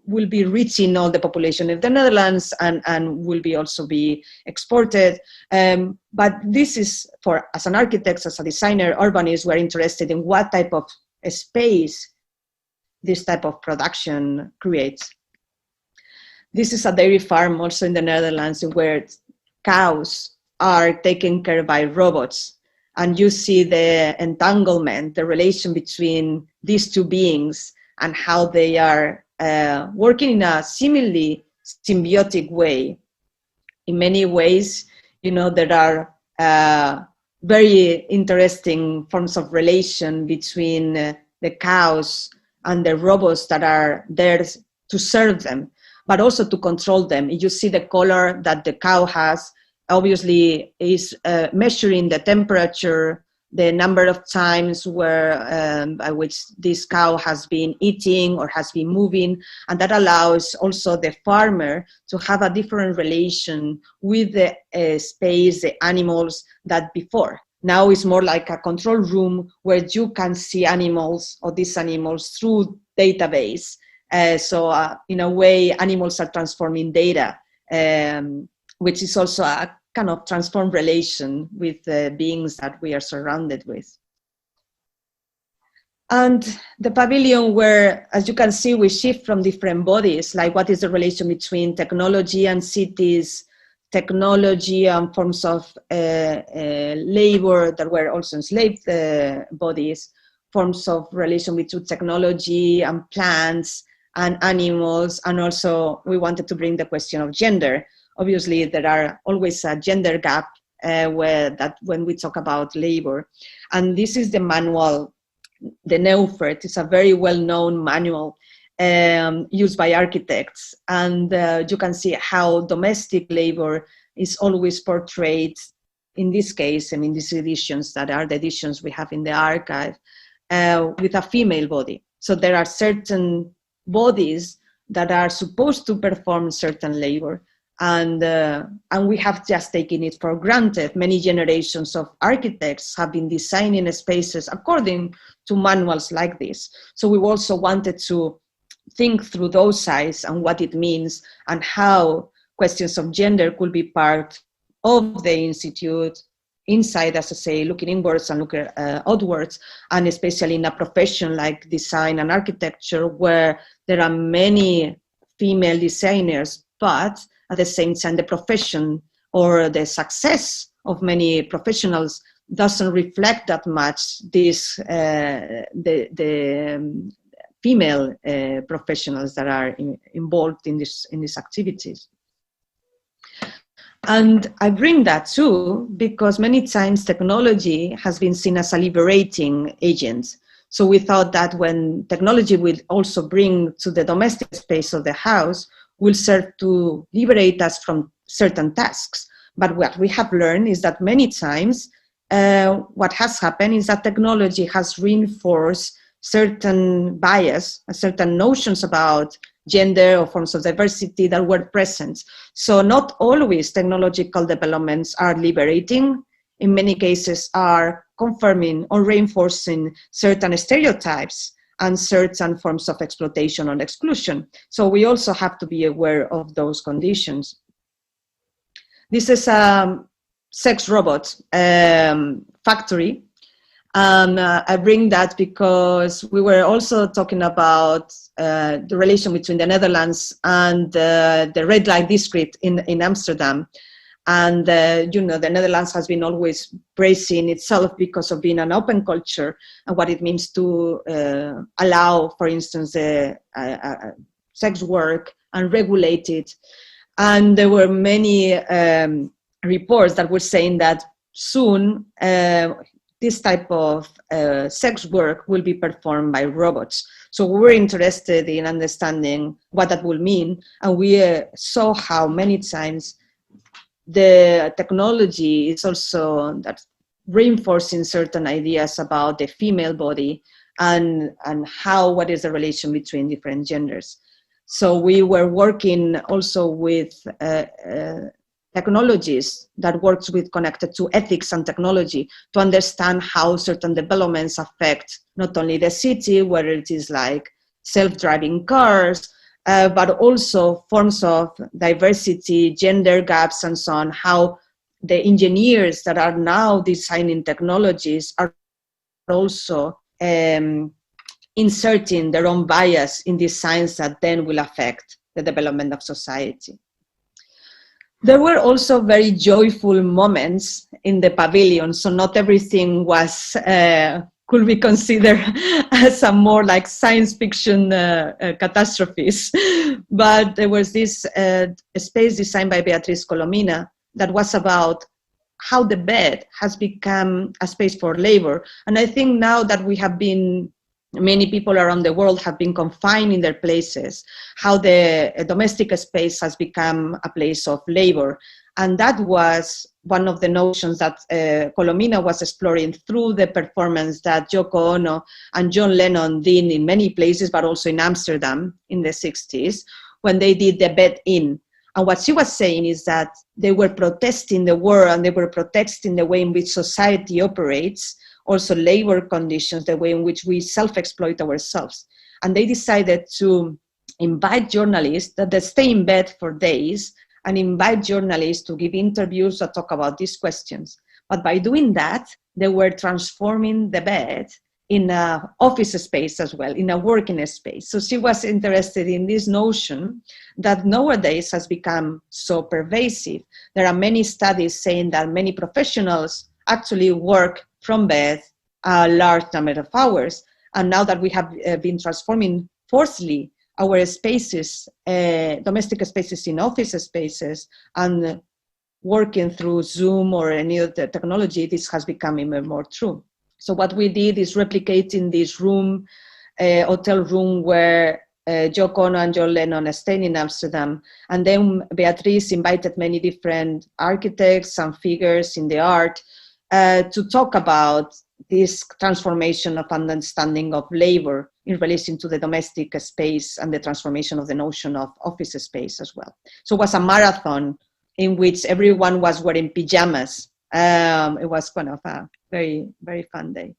will be reaching all the population of the Netherlands and will be also be exported. But this is as an architect, as a designer, urbanist, we're interested in what type of space this type of production creates. This is a dairy farm also in the Netherlands where cows are taken care of by robots. And you see the entanglement, the relation between these two beings and how they are working in a seemingly symbiotic way. In many ways, there are very interesting forms of relation between the cows and the robots that are there to serve them, but also to control them. You see the color that the cow has, obviously is measuring the temperature, the number of times by which this cow has been eating or has been moving, and that allows also the farmer to have a different relation with the space, the animals, that before. Now it's more like a control room where you can see animals or these animals through database. So in a way, animals are transforming data, which is also a kind of transformed relation with the beings that we are surrounded with. And the pavilion where, as you can see, we shift from different bodies, like what is the relation between technology and cities, technology and forms of labor that were also enslaved bodies, forms of relation between technology and plants and animals, and also we wanted to bring the question of gender. Obviously, there are always a gender gap when we talk about labor. And this is the manual, the Nieuwe. It's a very well-known manual used by architects. And you can see how domestic labor is always portrayed, in this case, and in these editions that are the editions we have in the archive, with a female body. So there are certain bodies that are supposed to perform certain labor, and we have just taken it for granted. Many generations of architects have been designing spaces according to manuals like this. So we also wanted to think through those sides and what it means, and how questions of gender could be part of the Institute, inside, as I say, looking inwards and looking outwards, and especially in a profession like design and architecture, where there are many female designers, but at the same time, the profession or the success of many professionals doesn't reflect that much this the female professionals that are involved in these activities. And I bring that too because many times technology has been seen as a liberating agent. So we thought that when technology will also bring to the domestic space of the house, will serve to liberate us from certain tasks. But what we have learned is that many times what has happened is that technology has reinforced certain bias, certain notions about gender or forms of diversity that were present. So not always technological developments are liberating. in many cases are confirming or reinforcing certain stereotypes and certain forms of exploitation or exclusion. So we also have to be aware of those conditions. This is a sex robot factory. And I bring that because we were also talking about the relation between the Netherlands and the red light district in Amsterdam. And, you know, the Netherlands has been always bracing itself because of being an open culture and what it means to allow, for instance, sex work and regulate it. And there were many reports that were saying that soon this type of sex work will be performed by robots. So we were interested in understanding what that will mean. And we saw how many times the technology is also that reinforcing certain ideas about the female body and how, what is the relation between different genders. So we were working also with technologies that works with connected to ethics and technology to understand how certain developments affect not only the city, whether it is like self-driving cars, but also forms of diversity, gender gaps, and so on, how the engineers that are now designing technologies are also inserting their own bias in designs that then will affect the development of society. There were also very joyful moments in the pavilion, so not everything was could be considered as a more like science fiction catastrophes. But there was this space designed by Beatriz Colomina that was about how the bed has become a space for labor. And I think now that we have been, many people around the world have been confined in their places, how the domestic space has become a place of labor. And that was one of the notions that Colomina was exploring through the performance that Yoko Ono and John Lennon did in many places, but also in Amsterdam in the 60s, when they did the bed in. And what she was saying is that they were protesting the war and they were protesting the way in which society operates, also labor conditions, the way in which we self-exploit ourselves. And they decided to invite journalists that they stay in bed for days and invite journalists to give interviews that talk about these questions. But by doing that, they were transforming the bed in an office space as well, in a working space. So she was interested in this notion that nowadays has become so pervasive. There are many studies saying that many professionals actually work from bed a large number of hours. And now that we have been transforming forcefully our spaces, domestic spaces in office spaces, and working through Zoom or any other technology, this has become even more true. So what we did is replicating this room, hotel room where Yoko Ono and John Lennon stayed in Amsterdam. And then Beatriz invited many different architects and figures in the art to talk about this transformation of understanding of labor in relation to the domestic space and the transformation of the notion of office space as well. So it was a marathon in which everyone was wearing pajamas. It was kind of a very, very fun day.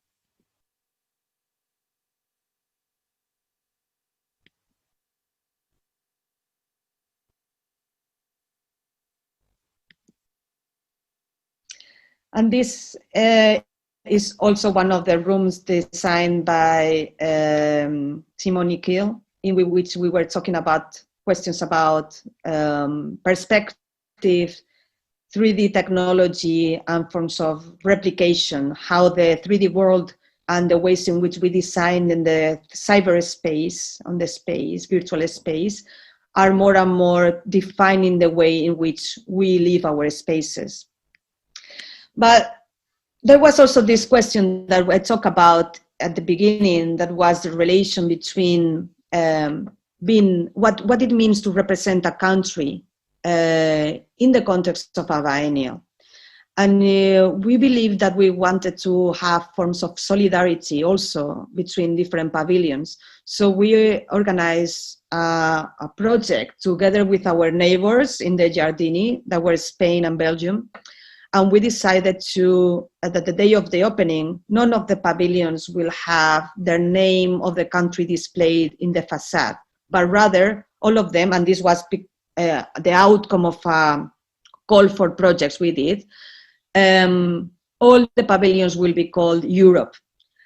And this is also one of the rooms designed by Simon Nikhil, in which we were talking about questions about perspective, 3D technology, and forms of replication, how the 3D world and the ways in which we design in the cyberspace, on the space, virtual space, are more and more defining the way in which we live our spaces. But there was also this question that I talked about at the beginning, that was the relation between being, what it means to represent a country in the context of a biennial. And we believe that we wanted to have forms of solidarity also between different pavilions. So we organized a project together with our neighbors in the Giardini, that were Spain and Belgium. And we decided to that the day of the opening, none of the pavilions will have their name of the country displayed in the facade, but rather all of them, and this was the outcome of a call for projects we did, all the pavilions will be called Europe.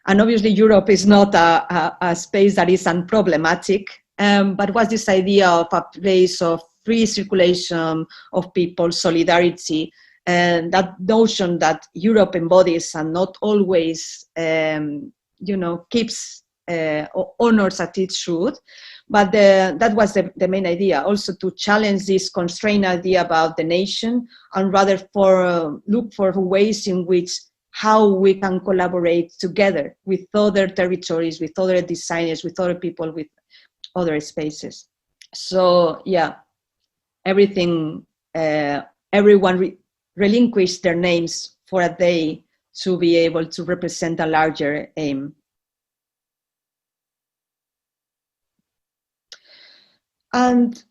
And obviously Europe is not a space that is unproblematic, but was this idea of a place of free circulation of people, solidarity, and that notion that Europe embodies and not always, keeps or honors as it should. But that was the main idea, also to challenge this constrained idea about the nation, and rather look for ways in which how we can collaborate together with other territories, with other designers, with other people, with other spaces. So yeah, everyone relinquished their names for a day to be able to represent a larger aim. And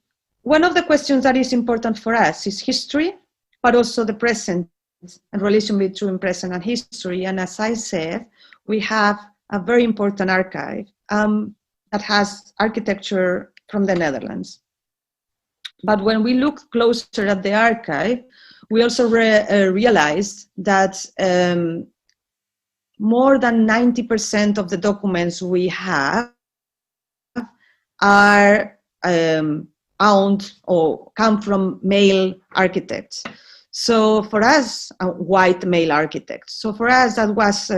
one of the questions that is important for us is history, but also the present and relation between present and history. And as I said, we have a very important archive that has architecture from the Netherlands. But when we look closer at the archive, we also realized that more than 90% of the documents we have are owned or come from male architects. So for us, white male architects. So for us, that was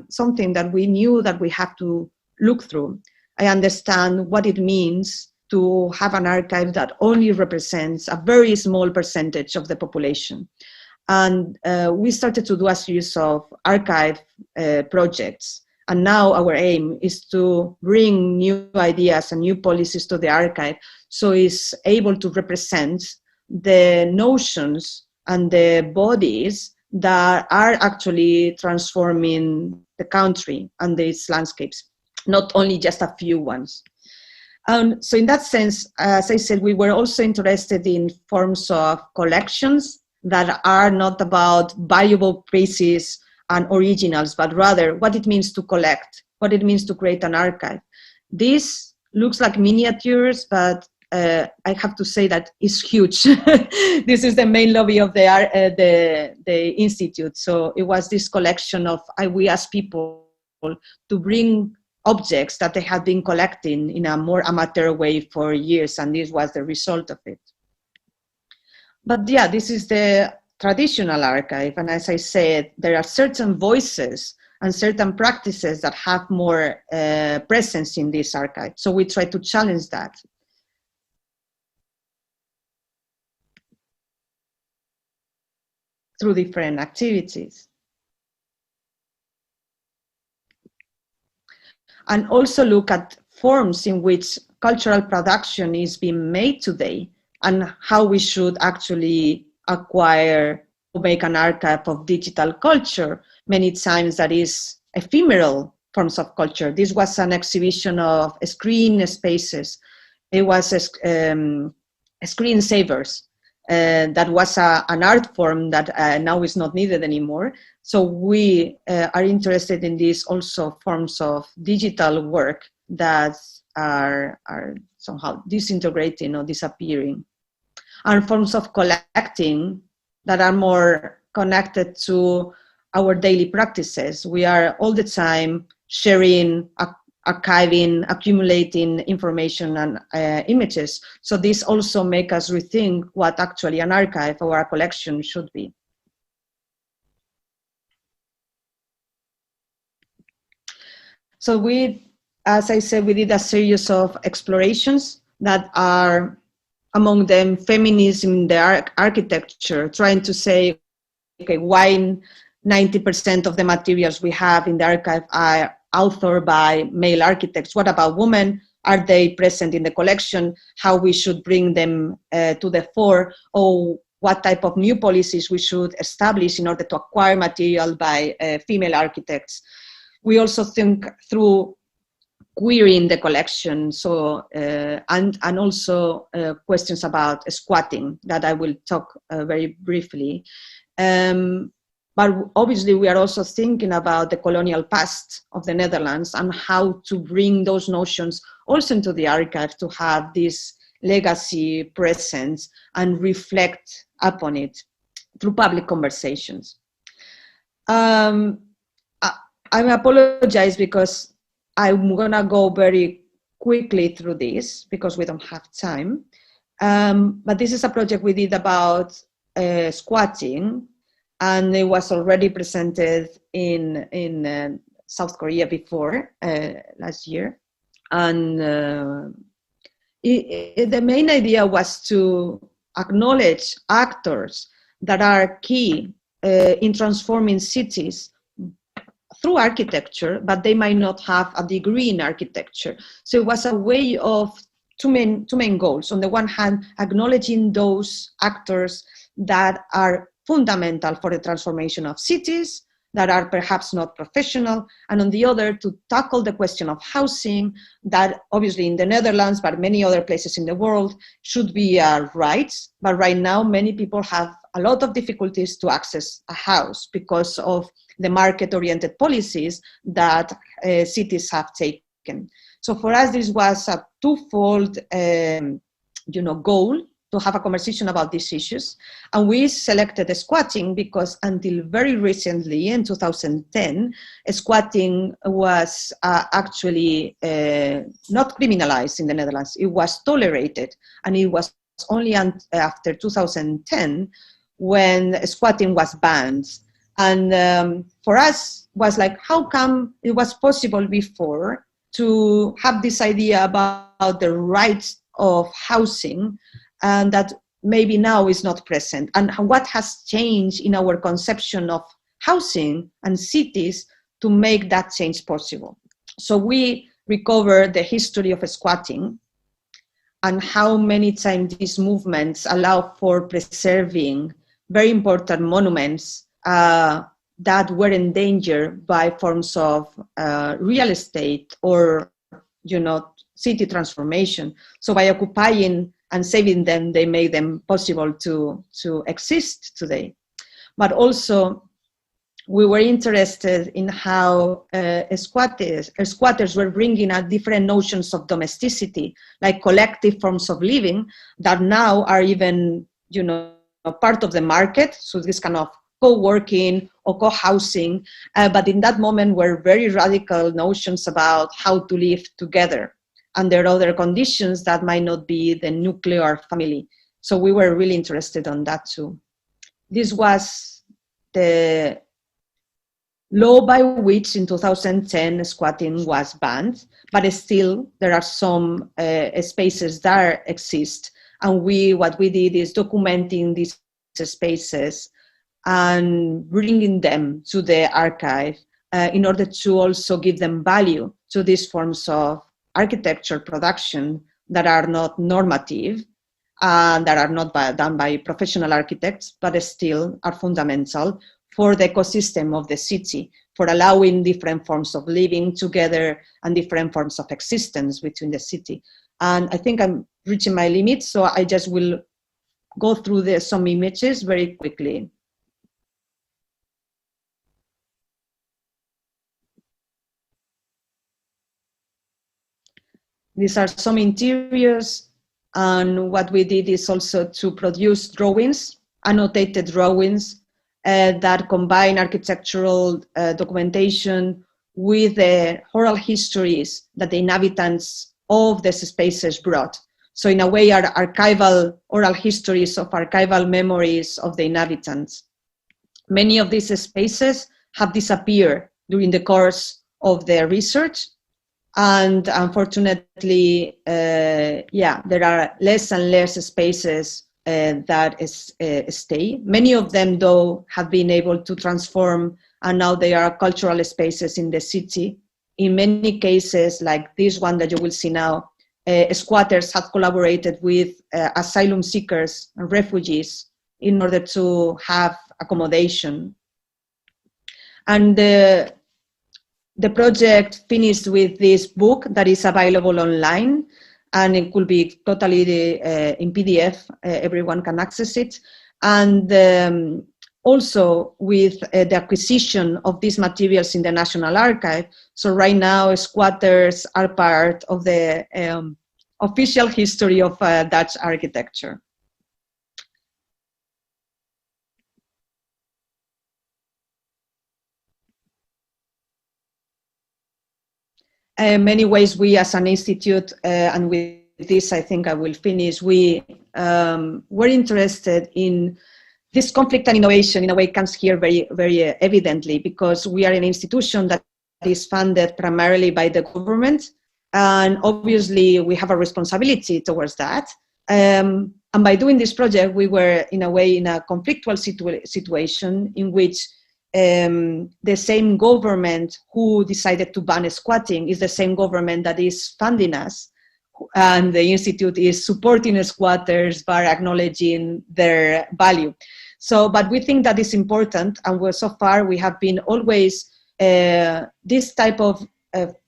something that we knew that we have to look through. I understand what it means to have an archive that only represents a very small percentage of the population. And we started to do a series of archive projects. And now our aim is to bring new ideas and new policies to the archive, so it's able to represent the notions and the bodies that are actually transforming the country and its landscapes, not only just a few ones. So in that sense, as I said, we were also interested in forms of collections that are not about valuable pieces and originals, but rather what it means to collect, what it means to create an archive. This looks like miniatures, but I have to say that it's huge. This is the main lobby of the Institute. So it was this collection of, we asked people to bring objects that they had been collecting in a more amateur way for years, and this was the result of it. But yeah, this is the traditional archive, and as I said, there are certain voices and certain practices that have more presence in this archive. So we try to challenge that. Through different activities. And also look at forms in which cultural production is being made today, and how we should actually acquire or make an archive of digital culture. Many times that is ephemeral forms of culture. This was an exhibition of screen spaces. It was screensavers. That was an art form that now is not needed anymore. So we are interested in these also forms of digital work that are somehow disintegrating or disappearing. And forms of collecting that are more connected to our daily practices. We are all the time sharing, archiving, accumulating information and images. So this also makes us rethink what actually an archive or a collection should be. So as I said, we did a series of explorations that are, among them, feminism in the architecture, trying to say, okay, why 90% of the materials we have in the archive are authored by male architects? What about women? Are they present in the collection? How we should bring them to the fore? Or what type of new policies we should establish in order to acquire material by female architects? We also think through querying the collection, so and also questions about squatting that I will talk very briefly. But obviously, we are also thinking about the colonial past of the Netherlands and how to bring those notions also into the archive to have this legacy presence and reflect upon it through public conversations. I apologize because I'm gonna go very quickly through this because we don't have time. But this is a project we did about squatting, and it was already presented in South Korea before last year. And the main idea was to acknowledge actors that are key in transforming cities through architecture, but they might not have a degree in architecture. So it was a way of two main goals. On the one hand, acknowledging those actors that are fundamental for the transformation of cities, that are perhaps not professional, and on the other, to tackle the question of housing that obviously in the Netherlands, but many other places in the world, should be a right. But right now, many people have a lot of difficulties to access a house because of the market-oriented policies that cities have taken. So for us, this was a twofold goal to have a conversation about these issues. And we selected squatting because until very recently, in 2010, squatting was actually not criminalized in the Netherlands. It was tolerated, and it was only after 2010 when squatting was banned. And for us, was like, how come it was possible before to have this idea about the rights of housing, and that maybe now is not present, and what has changed in our conception of housing and cities to make that change possible. So we recover the history of squatting and how many times these movements allow for preserving very important monuments that were endangered by forms of real estate or city transformation. So by occupying and saving them, they made them possible to exist today. But also, we were interested in how squatters were bringing out different notions of domesticity, like collective forms of living that now are even, part of the market. So this kind of co-working or co-housing, but in that moment were very radical notions about how to live together under other conditions that might not be the nuclear family. So we were really interested on that too. This was the law by which in 2010 squatting was banned, but still there are some spaces that exist. And what we did is documenting these spaces and bringing them to the archive in order to also give them value to these forms of architecture production that are not normative, that are not done by professional architects, but still are fundamental for the ecosystem of the city, for allowing different forms of living together and different forms of existence within the city. And I think I'm reaching my limit, so I just will go through some images very quickly. These are some interiors, and what we did is also to produce drawings, annotated drawings, that combine architectural documentation with the oral histories that the inhabitants of these spaces brought. So in a way, are archival oral histories of archival memories of the inhabitants. Many of these spaces have disappeared during the course of the research. And unfortunately, there are less and less spaces that stay. Many of them, though, have been able to transform, and now they are cultural spaces in the city. In many cases, like this one that you will see now, squatters have collaborated with asylum seekers and refugees in order to have accommodation. And the project finished with this book that is available online, and it could be totally in PDF. Everyone can access it. And also with the acquisition of these materials in the National Archive. So right now, squatters are part of the official history of Dutch architecture. In many ways, we as an institute, and with this I think I will finish, we were interested in this conflict and innovation. In a way, comes here very, very evidently, because we are an institution that is funded primarily by the government, and obviously we have a responsibility towards that. And by doing this project, we were in a way in a conflictual situation in which the same government who decided to ban squatting is the same government that is funding us, and the Institute is supporting squatters by acknowledging their value. So, but we think that is important, and so far we have been always, this type of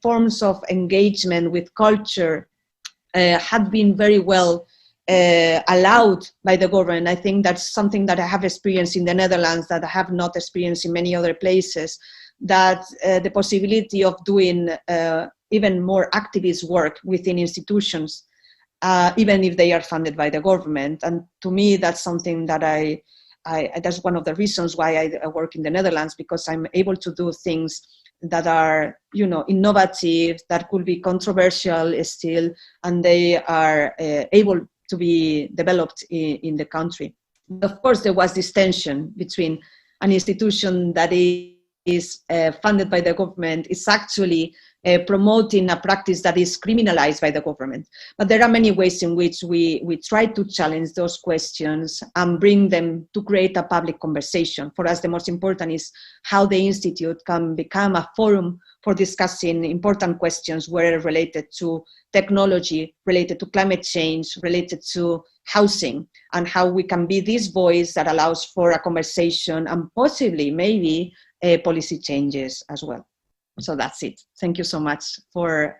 forms of engagement with culture had been very well allowed by the government. I think that's something that I have experienced in the Netherlands that I have not experienced in many other places, that the possibility of doing even more activist work within institutions, even if they are funded by the government. And to me, that's something that that's one of the reasons why I work in the Netherlands, because I'm able to do things that are, you know, innovative, that could be controversial still, and they are able to be developed in the country. Of course, there was this tension between an institution that is funded by the government is actually promoting a practice that is criminalized by the government. But there are many ways in which we try to challenge those questions and bring them to create a public conversation. For us, the most important is how the Institute can become a forum for discussing important questions, whether related to technology, related to climate change, related to housing, and how we can be this voice that allows for a conversation and possibly, maybe, policy changes as well. So that's it. Thank you so much for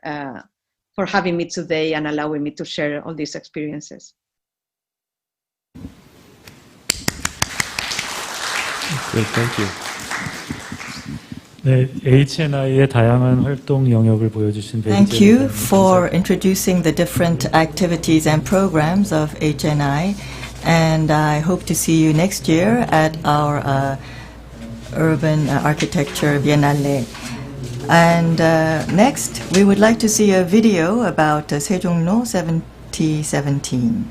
having me today and allowing me to share all these experiences. Great, thank you. 네, HNI의 다양한 활동 영역을 보여주신 Thank you for introducing the different activities and programs of HNI, and I hope to see you next year at our Urban Architecture Biennale. And next, we would like to see a video about 세종로 7017.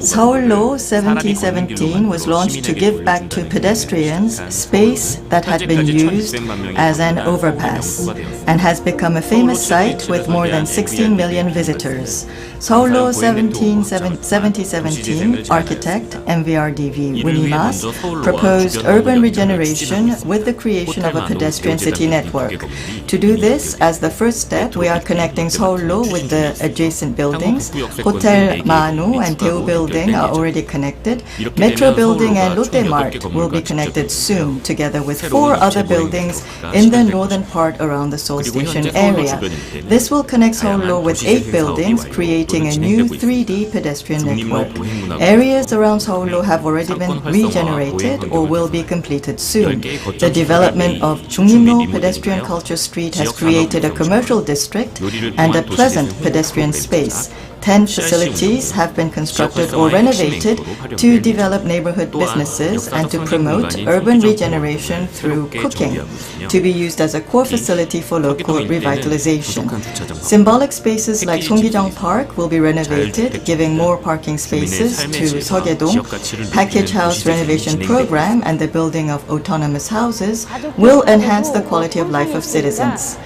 Seoul 7017 was launched to give back to pedestrians space that had been used as an overpass and has become a famous site with more than 16 million visitors. Seoul 7017 architect MVRDV Winnie Mas proposed urban regeneration with the creation of a pedestrian city network. To do this, as the first step, we are connecting Seoul with the adjacent buildings. Hotel Manu and Teo Building are already connected. Metro Building and Lotte Mart will be connected soon, together with 4 other buildings in the northern part around the Seoul Station area. This will connect Seoul with 8 buildings, creating a new 3D pedestrian network. Areas around Seoul have already been regenerated or will be completed soon. The development of Jungimno Pedestrian Culture Street has created a commercial district and a pleasant pedestrian space. 10 facilities have been constructed or renovated to develop neighborhood businesses and to promote urban regeneration through cooking, to be used as a core facility for local revitalization. Symbolic spaces like Songgyejeong Park will be renovated, giving more parking spaces to Seogye-dong. Package house renovation program and the building of autonomous houses will enhance the quality of life of citizens.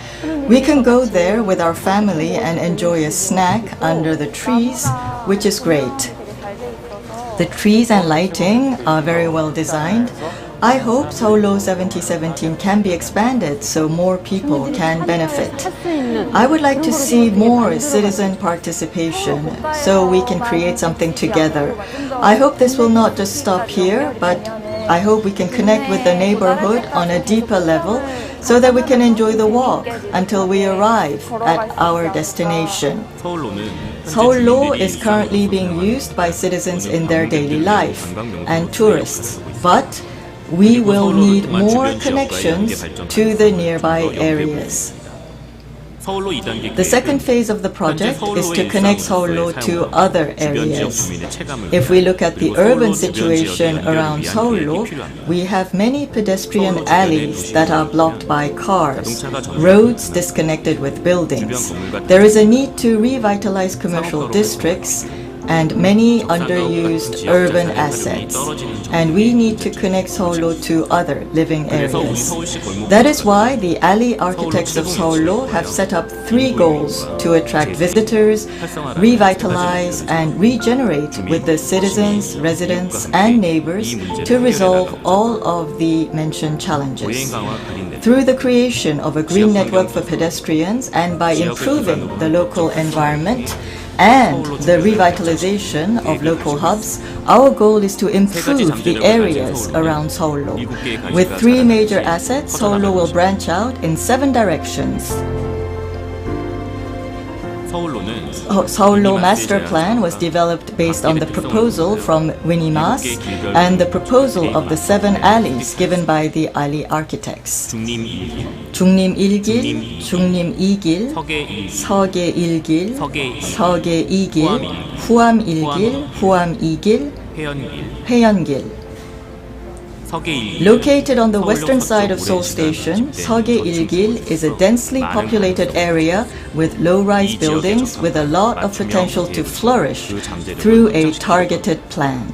We can go there with our family and enjoy a snack under the trees, which is great. The trees and lighting are very well designed. I hope Seoul 7017 can be expanded so more people can benefit. I would like to see more citizen participation so we can create something together. I hope this will not just stop here, but I hope we can connect with the neighborhood on a deeper level so that we can enjoy the walk until we arrive at our destination. Seoul is currently being used by citizens in their daily life and tourists, but we will need more connections to the nearby areas. The second phase of the project is to connect Seoul to other areas. If we look at the urban situation around Seoul, we have many pedestrian alleys that are blocked by cars, roads disconnected with buildings. There is a need to revitalize commercial districts and many underused urban assets, and we need to connect Seoul to other living areas. That is why the alley architects of Seoul have set up 3 goals to attract visitors, revitalize and regenerate with the citizens, residents and neighbors to resolve all of the mentioned challenges. Through the creation of a green network for pedestrians and by improving the local environment, and the revitalization of local hubs, our goal is to improve the areas around Seoul. With 3 major assets, Seoul will branch out in 7 directions. Seoul Master Plan was developed based on the proposal from Winnie Mas and the proposal of the 7 alleys given by the alley architects. 중림 1길, 중림 2길, 서계 1길, 서계 2길, 후암 1길, 후암 2길, 회연길. Located on the western side of Seoul Station, Seoge Il-gil is a densely populated area with low-rise buildings with a lot of potential to flourish through a targeted plan.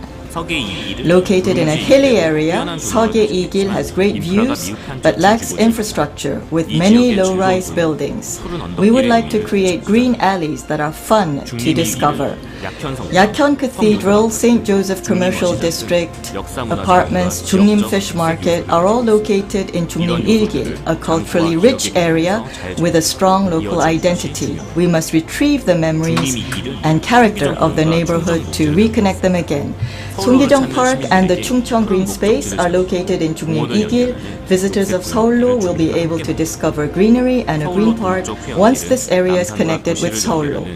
Located in a hilly area, Seoge Il-gil has great views but lacks infrastructure with many low-rise buildings. We would like to create green alleys that are fun to discover. Yakhyeon Cathedral, St. Joseph Commercial District, apartments, Jungnim Fish Market are all located in Jungnim Il-gil, a culturally rich area with a strong local identity. We must retrieve the memories and character of the neighborhood to reconnect them again. Songgyejong Park and the Chungcheong Green Space are located in Jungnim Il-gil. Visitors of Seoul will be able to discover greenery and a green park once this area is connected with Seoul.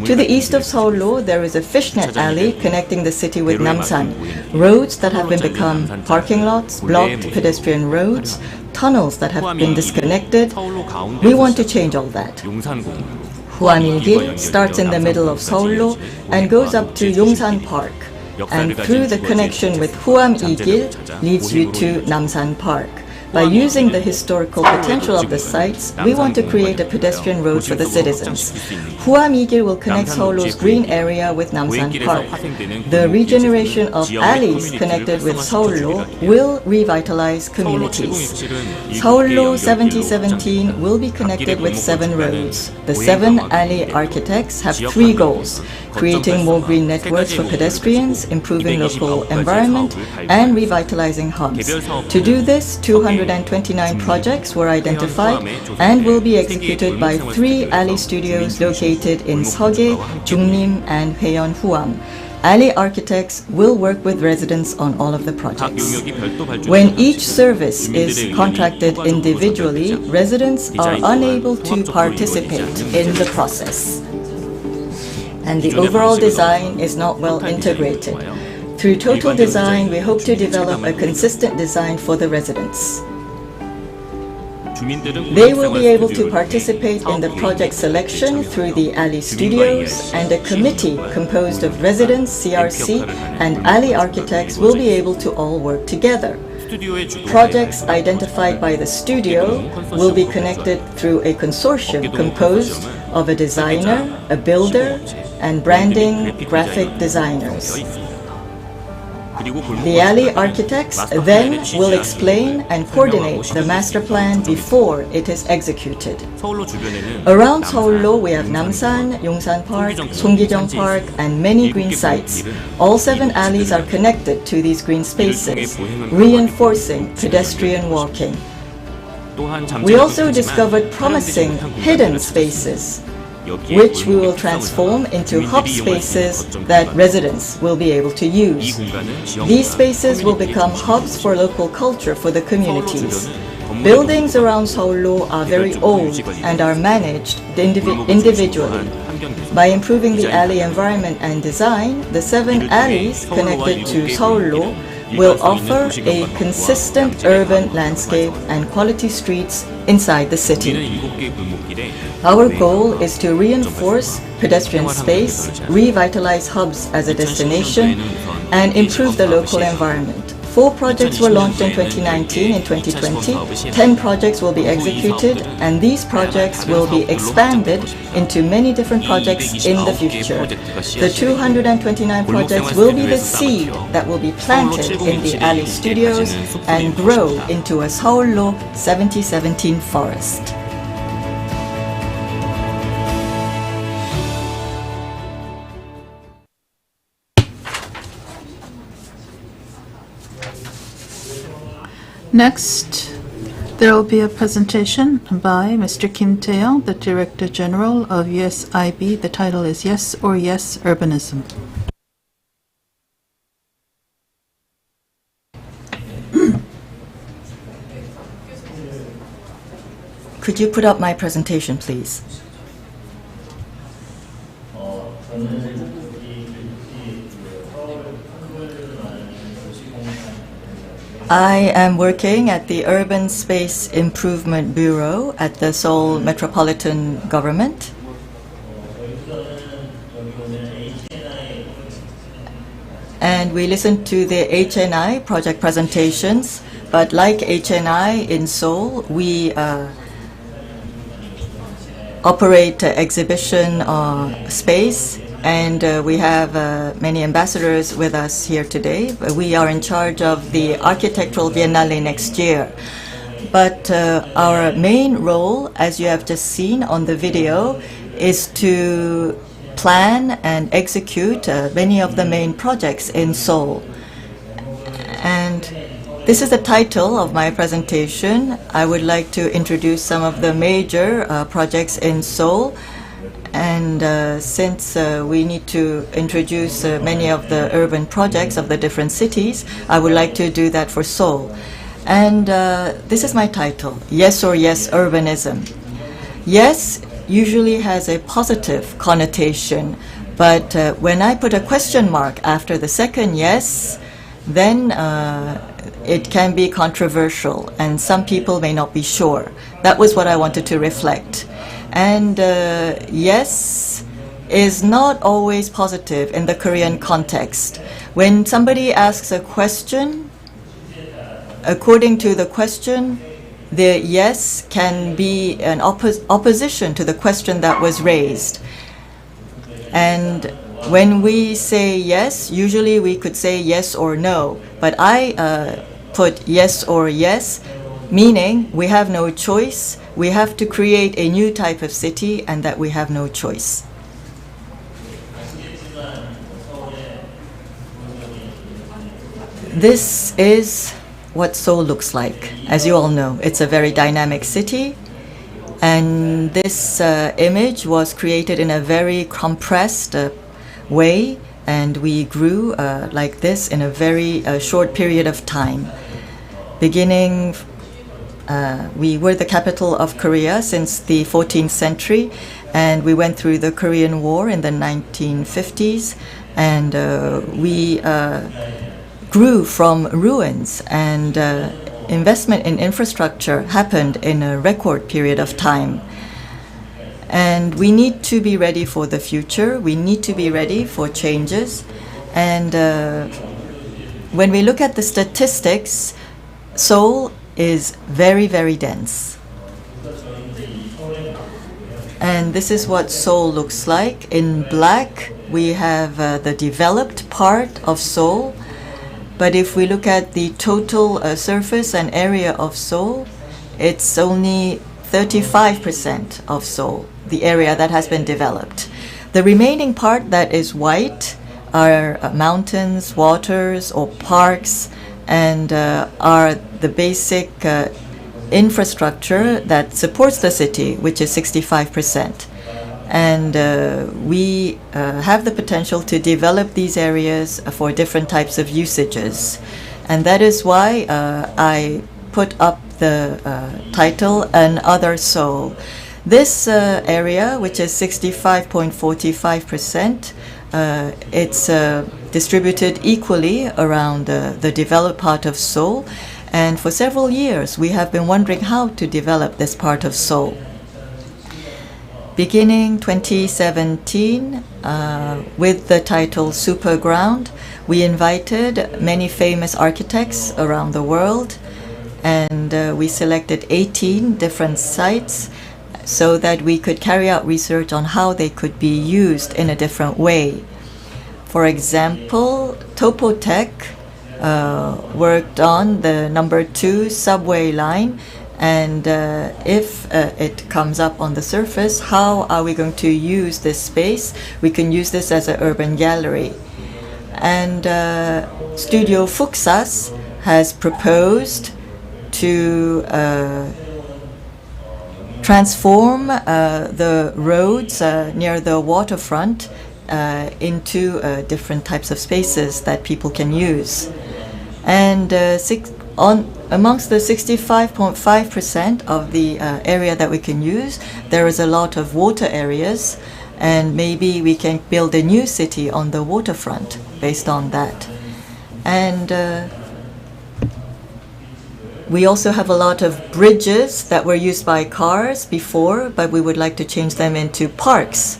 To the east of Seoul, there is a fishnet alley connecting the city with Namsan. Roads that have become parking lots, blocked pedestrian roads, tunnels that have been disconnected. We want to change all that. Hwamil-gil starts in the middle of Seoul and goes up to Yongsan Park, and through the connection with Hwam-il-gil leads you to Namsan Park. By using the historical potential of the sites, we want to create a pedestrian road for the citizens. Hwam-il-gil will connect Seoul's green area with Namsan Park. The regeneration of alleys connected with Seoul will revitalize communities. Seoul 7017 will be connected with 7 roads. The 7 alley architects have 3 goals: creating more green networks for pedestrians, improving local environment, and revitalizing hubs. To do this, 229 projects were identified and will be executed by 3 alley studios located in Seoge, Jungnim, and Hwaeyeon Huam. Alley architects will work with residents on all of the projects. When each service is contracted individually, residents are unable to participate in the process, and the overall design is not well integrated. Through total design, we hope to develop a consistent design for the residents. They will be able to participate in the project selection through the alley studios, and a committee composed of residents, CRC, and alley architects will be able to all work together. Projects identified by the studio will be connected through a consortium composed of a designer, a builder, and branding graphic designers. The alley architects then will explain and coordinate the master plan before it is executed. Around Seoul, we have Namsan, Yongsan Park, Songgyejong Park, and many green sites. All 7 alleys are connected to these green spaces, reinforcing pedestrian walking. We also discovered promising hidden spaces. which we will transform into hub spaces that residents will be able to use. These spaces will become hubs for local culture for the communities. Buildings around Seoul are very old and are managed individually. By improving the alley environment and design, the 7 alleys connected to Seoul will offer a consistent urban landscape and quality streets inside the city. Our goal is to reinforce pedestrian space, revitalize hubs as a destination, and improve the local environment. 4 projects were launched in 2019 and 2020. 10 projects will be executed, and these projects will be expanded into many different projects in the future. The 229 projects will be the seed that will be planted in the alley studios and grow into a Seoul 7017 forest. Next, there will be a presentation by Mr. Kim Tae-young, the Director General of USIB. The title is Yes or Yes Urbanism. Could you put up my presentation, please? I am working at the Urban Space Improvement Bureau at the Seoul Metropolitan Government. And we listened to the HNI project presentations, but like HNI in Seoul, we operate exhibition space, and we have many ambassadors with us here today. We are in charge of the Architectural Biennale next year. But our main role, as you have just seen on the video, is to plan and execute many of the main projects in Seoul. And this is the title of my presentation. I would like to introduce some of the major projects in Seoul. And since we need to introduce many of the urban projects of the different cities, I would like to do that for Seoul. And this is my title, Yes or Yes Urbanism. Yes usually has a positive connotation, but when I put a question mark after the second yes, then it can be controversial, and some people may not be sure. That was what I wanted to reflect. And yes is not always positive in the Korean context. When somebody asks a question, according to the question, the yes can be an opposition to the question that was raised. And when we say yes, usually we could say yes or no. But I put yes or yes, meaning we have no choice. We have to create a new type of city, and that we have no choice. This is what Seoul looks like. As you all know, it's a very dynamic city, and this image was created in a very compressed way, and we grew like this in a very short period of time. Beginning, we were the capital of Korea since the 14th century, and we went through the Korean War in the 1950s, and we grew from ruins, and investment in infrastructure happened in a record period of time. And we need to be ready for the future. We need to be ready for changes. And when we look at the statistics, Seoul is very, very dense. And this is what Seoul looks like. In black, we have the developed part of Seoul. But if we look at the total surface and area of Seoul, it's only 35% of Seoul, the area that has been developed. The remaining part that is white are mountains, waters, or parks, and are the basic infrastructure that supports the city, which is 65%. And we have the potential to develop these areas for different types of usages. And that is why I put up the title, Another Seoul. This area, which is 65.45%, it's distributed equally around the developed part of Seoul. And for several years, we have been wondering how to develop this part of Seoul. Beginning 2017, with the title Superground, we invited many famous architects around the world, and we selected 18 different sites so that we could carry out research on how they could be used in a different way. For example, Topotech worked on the number 2 subway line, and if it comes up on the surface, how are we going to use this space? We can use this as an urban gallery. And Studio Fuksas has proposed to transform the roads near the waterfront into different types of spaces that people can use. And amongst the 65.5% of the area that we can use, there is a lot of water areas, and maybe we can build a new city on the waterfront based on that. And we also have a lot of bridges that were used by cars before, but we would like to change them into parks.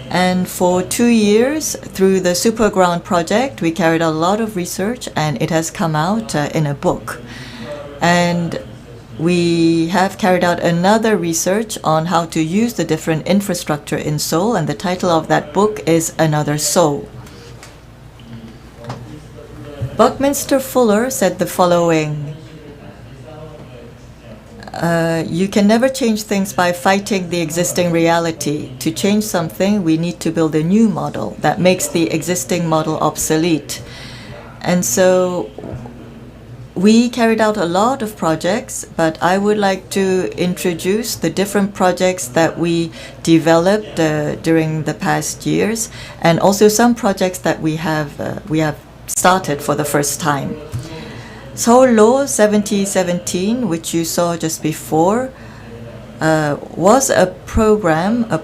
And for 2 years, through the Superground project, we carried out a lot of research, and it has come out in a book. And we have carried out another research on how to use the different infrastructure in Seoul, and the title of that book is Another Seoul. Buckminster Fuller said the following: you can never change things by fighting the existing reality. To change something, we need to build a new model that makes the existing model obsolete. And so we carried out a lot of projects, but I would like to introduce the different projects that we developed during the past years, and also some projects that we have started for the first time. Seoul Law 7017, which you saw just before, was a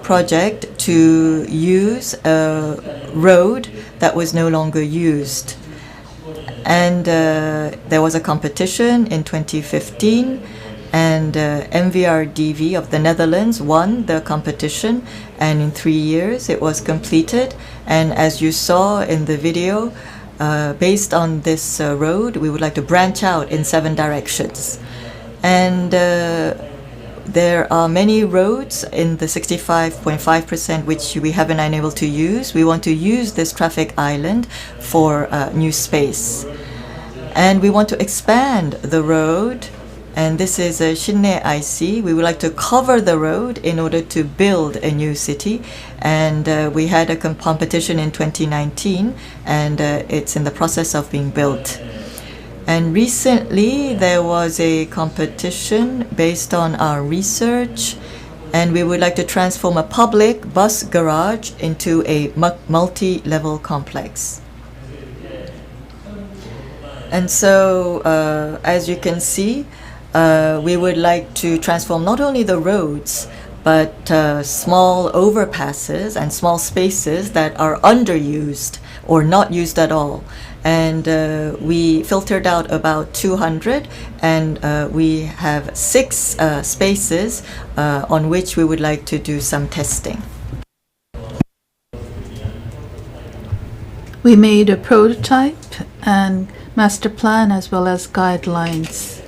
project to use a road that was no longer used. And there was a competition in 2015, and MVRDV of the Netherlands won the competition, and in 3 years it was completed. And as you saw in the video, based on this road, we would like to branch out in 7 directions. And there are many roads in the 65.5% which we haven't been able to use. We want to use this traffic island for new space. And we want to expand the road, and this is a Shinne IC. We would like to cover the road in order to build a new city. And we had a competition in 2019, and it's in the process of being built. And recently there was a competition based on our research, and we would like to transform a public bus garage into a multi-level complex. And so, as you can see, we would like to transform not only the roads, but small overpasses and small spaces that are underused or not used at all. And we filtered out about 200, and we have 6 spaces on which we would like to do some testing. We made a prototype and master plan as well as guidelines.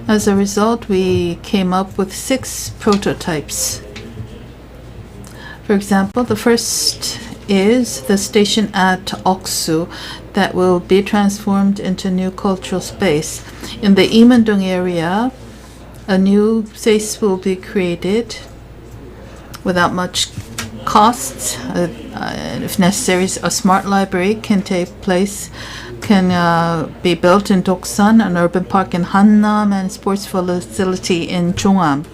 As a result, we came up with 6 prototypes. For example, the first is the station at Oksu that will be transformed into new cultural space. In the Imandong area, a new space will be created without much cost. If necessary, a smart library can take place, can be built in Doksan, an urban park in Hannam, and sports facility in Chungam.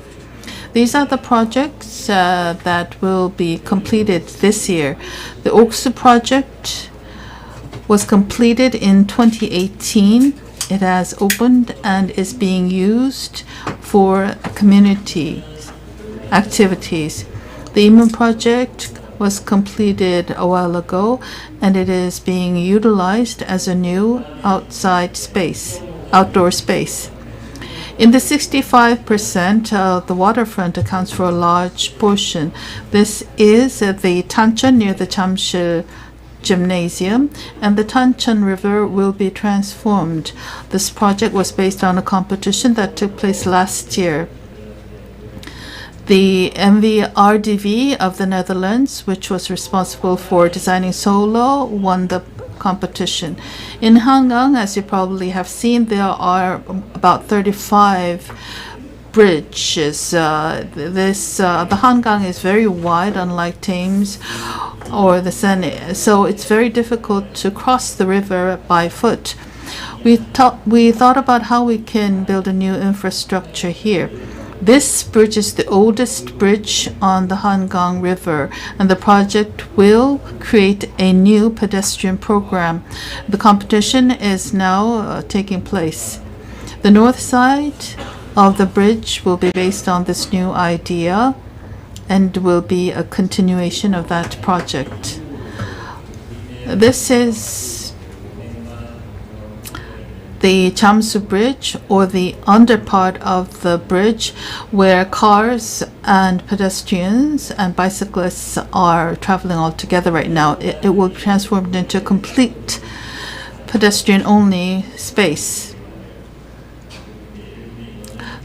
These are the projects that will be completed this year. The Oksu project was completed in 2018. It has opened and is being used for community activities. The Imun project was completed a while ago, and it is being utilized as a new outdoor space. In the 65%, the waterfront accounts for a large portion. This is the Tancheon near the Jamsil Gymnasium, and the Tancheon River will be transformed. This project was based on a competition that took place last year. The MVRDV of the Netherlands, which was responsible for designing Solo, won the competition. In Hangang, as you probably have seen, there are about 35 bridges. The Hangang is very wide, unlike Thames or the Seine, so it's very difficult to cross the river by foot. We thought about how we can build a new infrastructure here. This bridge is the oldest bridge on the Hangang River, and the project will create a new pedestrian program. The competition is now taking place. The north side of the bridge will be based on this new idea and will be a continuation of that project. This is the Jamsu Bridge, or the underpart of the bridge, where cars and pedestrians and bicyclists are traveling all together right now. It will be transformed into a complete pedestrian-only space.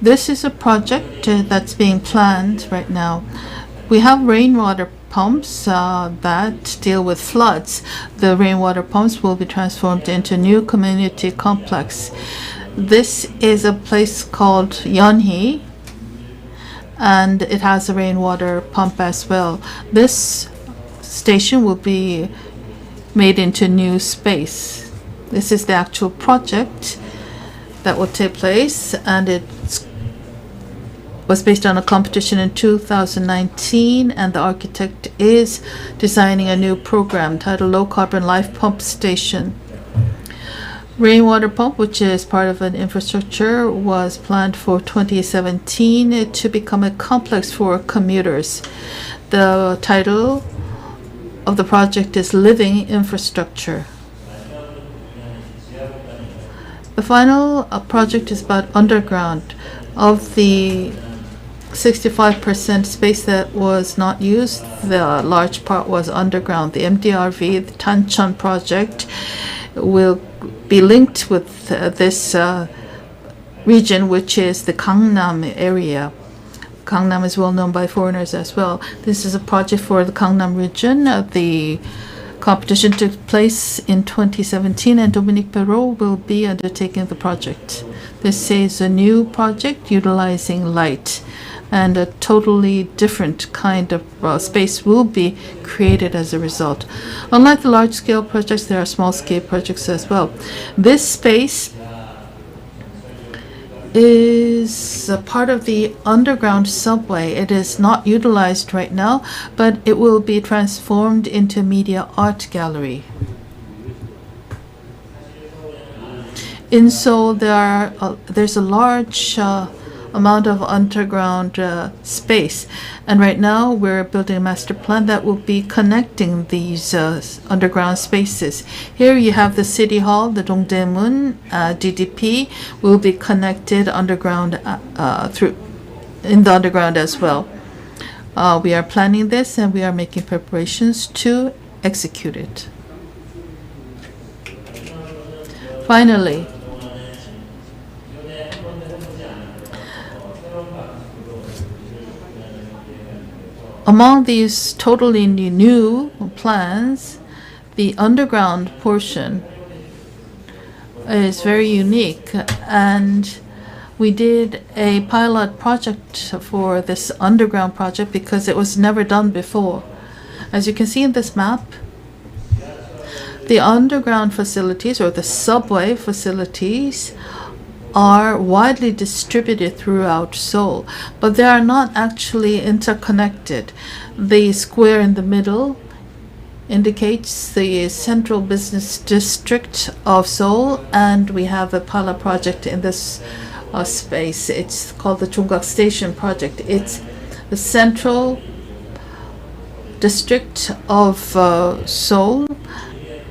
This is a project that's being planned right now. We have rainwater pumps that deal with floods. The rainwater pumps will be transformed into a new community complex. This is a place called Yeonhee, and it has a rainwater pump as well. This station will be made into new space. This is the actual project that will take place, and it was based on a competition in 2019, and the architect is designing a new program titled Low Carbon Life Pump Station. Rainwater pump, which is part of an infrastructure, was planned for 2017 to become a complex for commuters. The title of the project is Living Infrastructure. The final project is about underground. Of the 65% space that was not used, the large part was underground. The MDRV, the Tancheon project, will be linked with this region, which is the Gangnam area. Gangnam is well known by foreigners as well. This is a project for the Gangnam region. The competition took place in 2017, and Dominique Perrault will be undertaking the project. This is a new project utilizing light, and a totally different kind of space will be created as a result. Unlike the large-scale projects, there are small-scale projects as well. This space is a part of the underground subway. It is not utilized right now, but it will be transformed into a media art gallery. In Seoul, there's a large amount of underground space, and right now we're building a master plan that will be connecting these underground spaces. Here you have the City Hall, the Dongdaemun DDP will be connected underground in the underground as well. We are planning this, and we are making preparations to execute it. Finally, among these totally new plans, the underground portion is very unique, and we did a pilot project for this underground project because it was never done before. As you can see in this map, the underground facilities, or the subway facilities, are widely distributed throughout Seoul, but they are not actually interconnected. The square in the middle indicates the central business district of Seoul, and we have a pilot project in this space. It's called the Chonggak Station project. It's the central district of Seoul,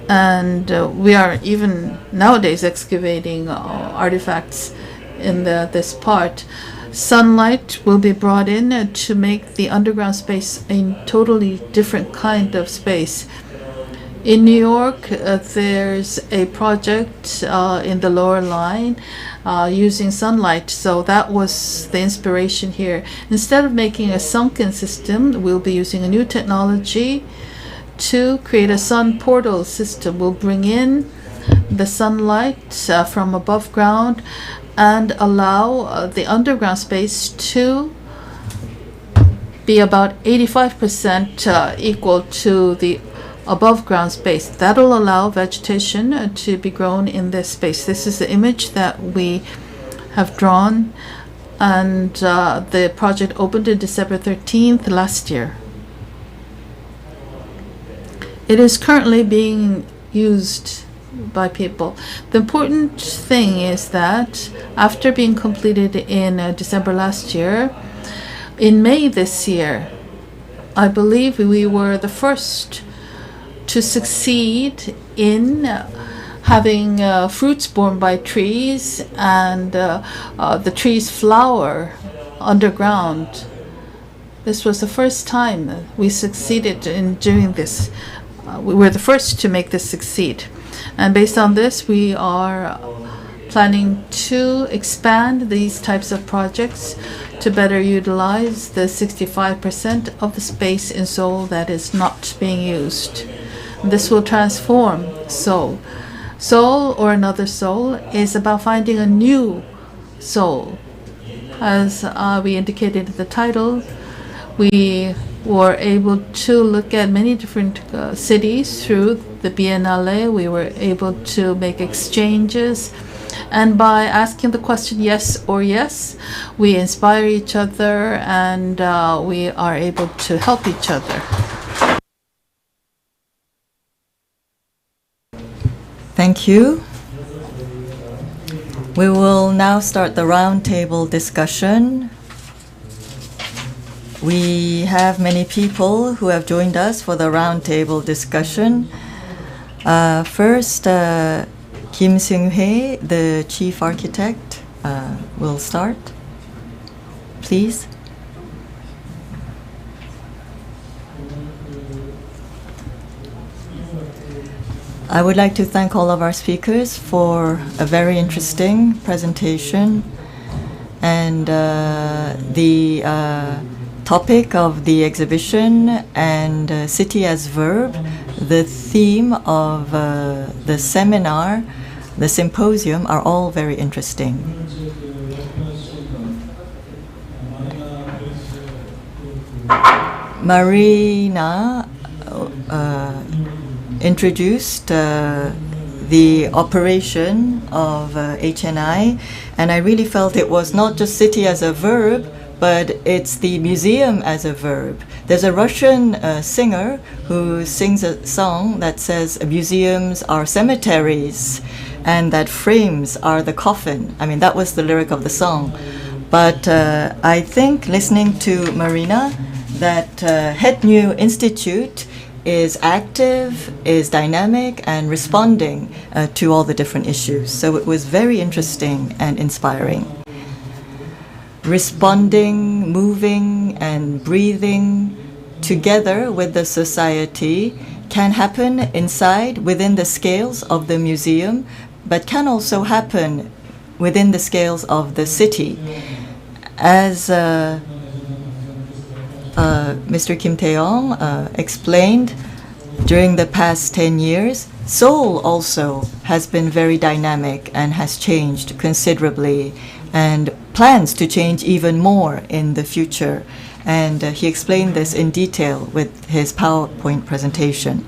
and we are even nowadays excavating artifacts in this part. Sunlight will be brought in to make the underground space a totally different kind of space. In New York, there's a project in the lower line using sunlight, so that was the inspiration here. Instead of making a sunken system, we'll be using a new technology to create a sun portal system. We'll bring in the sunlight from above ground and allow the underground space to be about 85% equal to the above ground space. That'll allow vegetation to be grown in this space. This is the image that we have drawn, and the project opened on December 13th last year. It is currently being used by people. The important thing is that after being completed in December last year, in May this year, I believe we were the first to succeed in having fruits borne by trees, and the trees flower underground. This was the first time we succeeded in doing this. We were the first to make this succeed. And based on this, we are planning to expand these types of projects to better utilize the 65% of the space in Seoul that is not being used. This will transform Seoul. Seoul, or another Seoul, is about finding a new Seoul. As we indicated in the title, we were able to look at many different cities through the Biennale. We were able to make exchanges, and by asking the question yes or yes, we inspire each other, and we are able to help each other. Thank you. We will now start the roundtable discussion. We have many people who have joined us for the roundtable discussion. First, Kim Seung-hye, the chief architect, will start. Please. I would like to thank all of our speakers for a very interesting presentation, and the topic of the exhibition and city as verb, the theme of the seminar, the symposium, are all very interesting. Marina introduced the operation of HNI, and I really felt it was not just city as a verb, but it's the museum as a verb. There's a Russian singer who sings a song that says museums are cemeteries and that frames are the coffin. I mean, that was the lyric of the song. But I think, listening to Marina, that Het Nieuwe Instituut is active, is dynamic, and responding to all the different issues. So it was very interesting and inspiring. Responding, moving, and breathing together with the society can happen inside, within the scales of the museum, but can also happen within the scales of the city. As Mr. Kim Tae-yong explained, during the past 10 years, Seoul also has been very dynamic and has changed considerably, and plans to change even more in the future. And he explained this in detail with his PowerPoint presentation.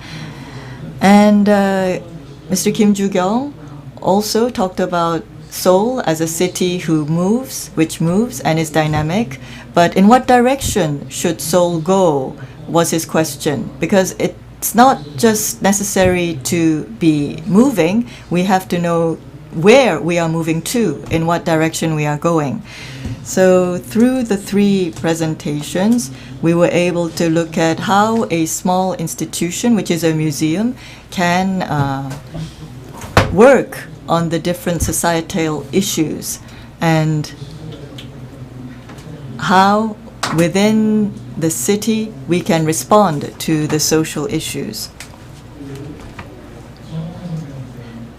And Mr. Kim Zukyung also talked about Seoul as a city which moves and is dynamic, but in what direction should Seoul go was his question, because it's not just necessary to be moving, we have to know where we are moving to, in what direction we are going. So through the 3 presentations, we were able to look at how a small institution, which is a museum, can work on the different societal issues, and how within the city we can respond to the social issues.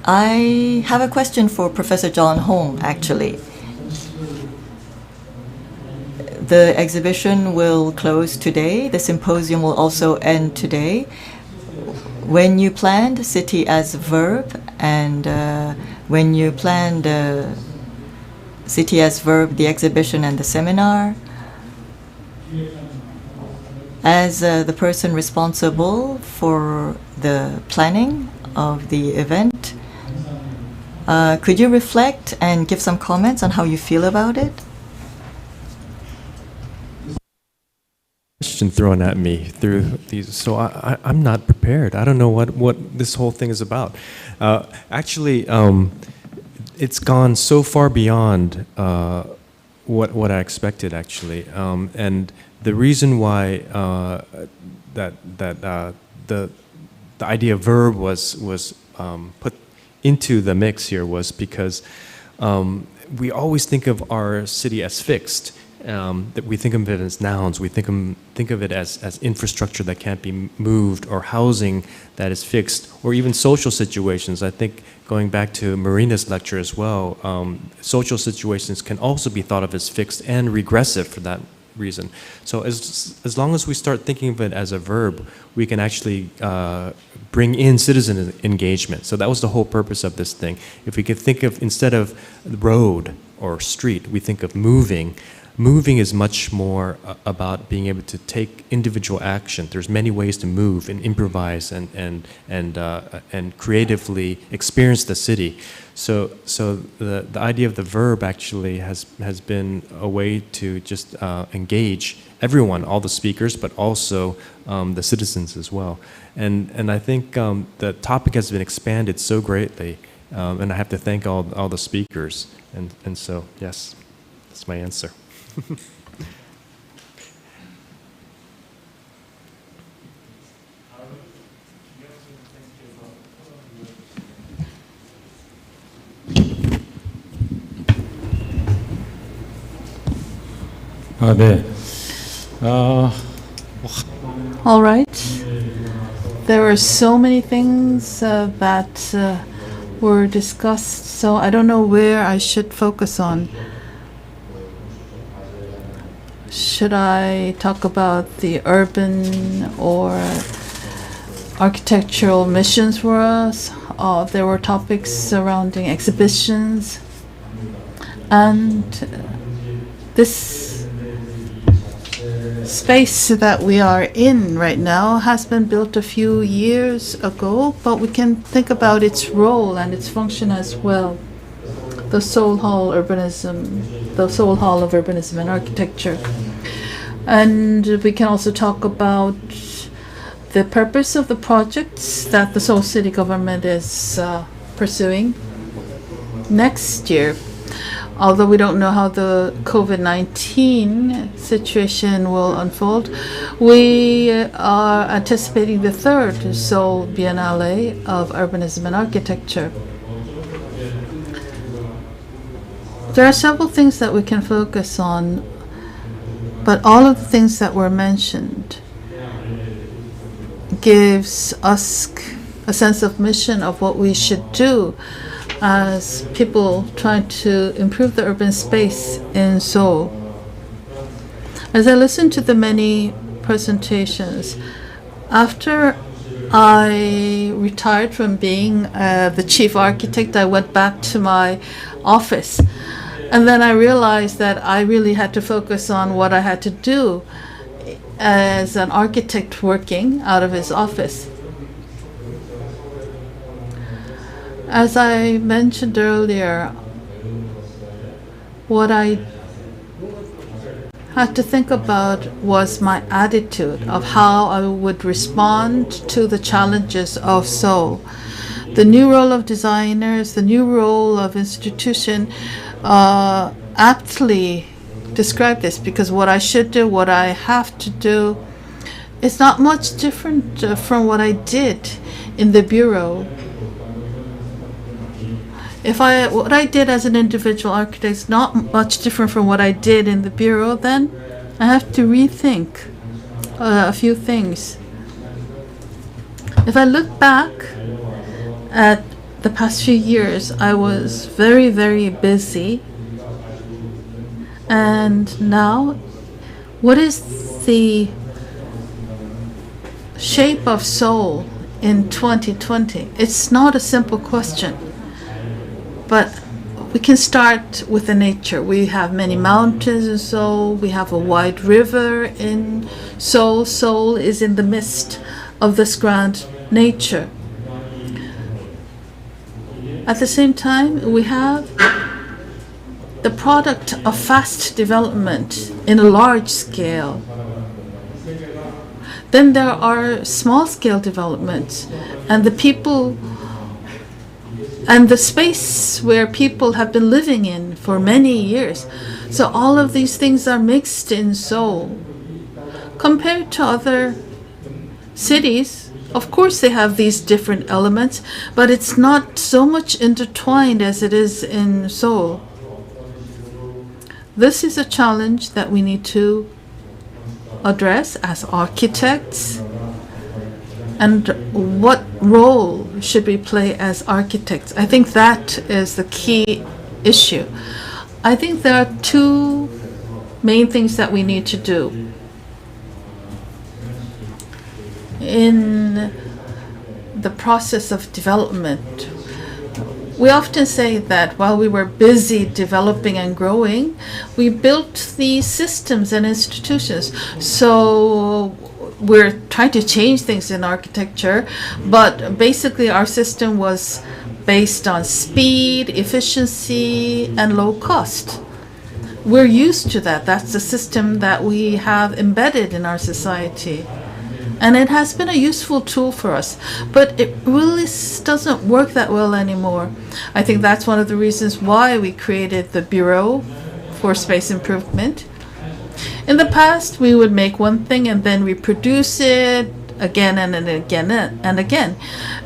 I have a question for Professor John Hong, actually. The exhibition will close today. The symposium will also end today. When you planned City as Verb, and when you planned City as Verb, the exhibition and the seminar, as the person responsible for the planning of the event, could you reflect and give some comments on how you feel about it? Question thrown at me through these, so I'm not prepared. I don't know what this whole thing is about. Actually, it's gone so far beyond what I expected, actually, and the reason why the idea of verb was put into the mix here was because we always think of our city as fixed. That we think of it as nouns, we think of it as infrastructure that can't be moved, or housing that is fixed, or even social situations. I think going back to Marina's lecture as well, social situations can also be thought of as fixed and regressive for that reason. So as long as we start thinking of it as a verb, we can actually bring in citizen engagement. So that was the whole purpose of this thing. If we could think of, instead of road or street, we think of moving. Moving is much more about being able to take individual action. There's many ways to move and improvise and creatively experience the city. So the idea of the verb actually has been a way to just engage everyone, all the speakers, but also the citizens as well. And I think the topic has been expanded so greatly, and I have to thank all the speakers. And so yes, that's my answer. All right. There are so many things that were discussed, so I don't know where I should focus on. Should I talk about the urban or architectural missions for us? There were topics surrounding exhibitions. And this space that we are in right now has been built a few years ago, but we can think about its role and its function as well. The Seoul Hall of Urbanism and Architecture. And we can also talk about the purpose of the projects that the Seoul City government is pursuing next year. Although we don't know how the COVID-19 situation will unfold, we are anticipating the 3rd Seoul Biennale of Urbanism and Architecture. There are several things that we can focus on, but all of the things that were mentioned gives us a sense of mission of what we should do as people trying to improve the urban space in Seoul. As I listened to the many presentations, after I retired from being the chief architect, I went back to my office. And then I realized that I really had to focus on what I had to do as an architect working out of his office. As I mentioned earlier, what I had to think about was my attitude of how I would respond to the challenges of Seoul. The new role of designers, the new role of institution aptly describe this, because what I should do, what I have to do, is not much different from what I did in the bureau. What I did as an individual architect is not much different from what I did in the bureau, then I have to rethink a few things. If I look back at the past few years, I was very, very busy. And now, what is the shape of Seoul in 2020? It's not a simple question. But we can start with the nature. We have many mountains in Seoul. We have a wide river in Seoul. Seoul is in the midst of this grand nature. At the same time, we have the product of fast development in a large scale. Then there are small-scale developments, and the people and the space where people have been living in for many years. So all of these things are mixed in Seoul. Compared to other cities, of course they have these different elements, but it's not so much intertwined as it is in Seoul. This is a challenge that we need to address as architects. And what role should we play as architects? I think that is the key issue. I think there are two main things that we need to do. In the process of development, we often say that while we were busy developing and growing, we built these systems and institutions. So we're trying to change things in architecture, but basically our system was based on speed, efficiency, and low cost. We're used to that. That's the system that we have embedded in our society. And it has been a useful tool for us, but it really doesn't work that well anymore. I think that's one of the reasons why we created the Bureau for Space Improvement. In the past, we would make one thing and then reproduce it again and again and again.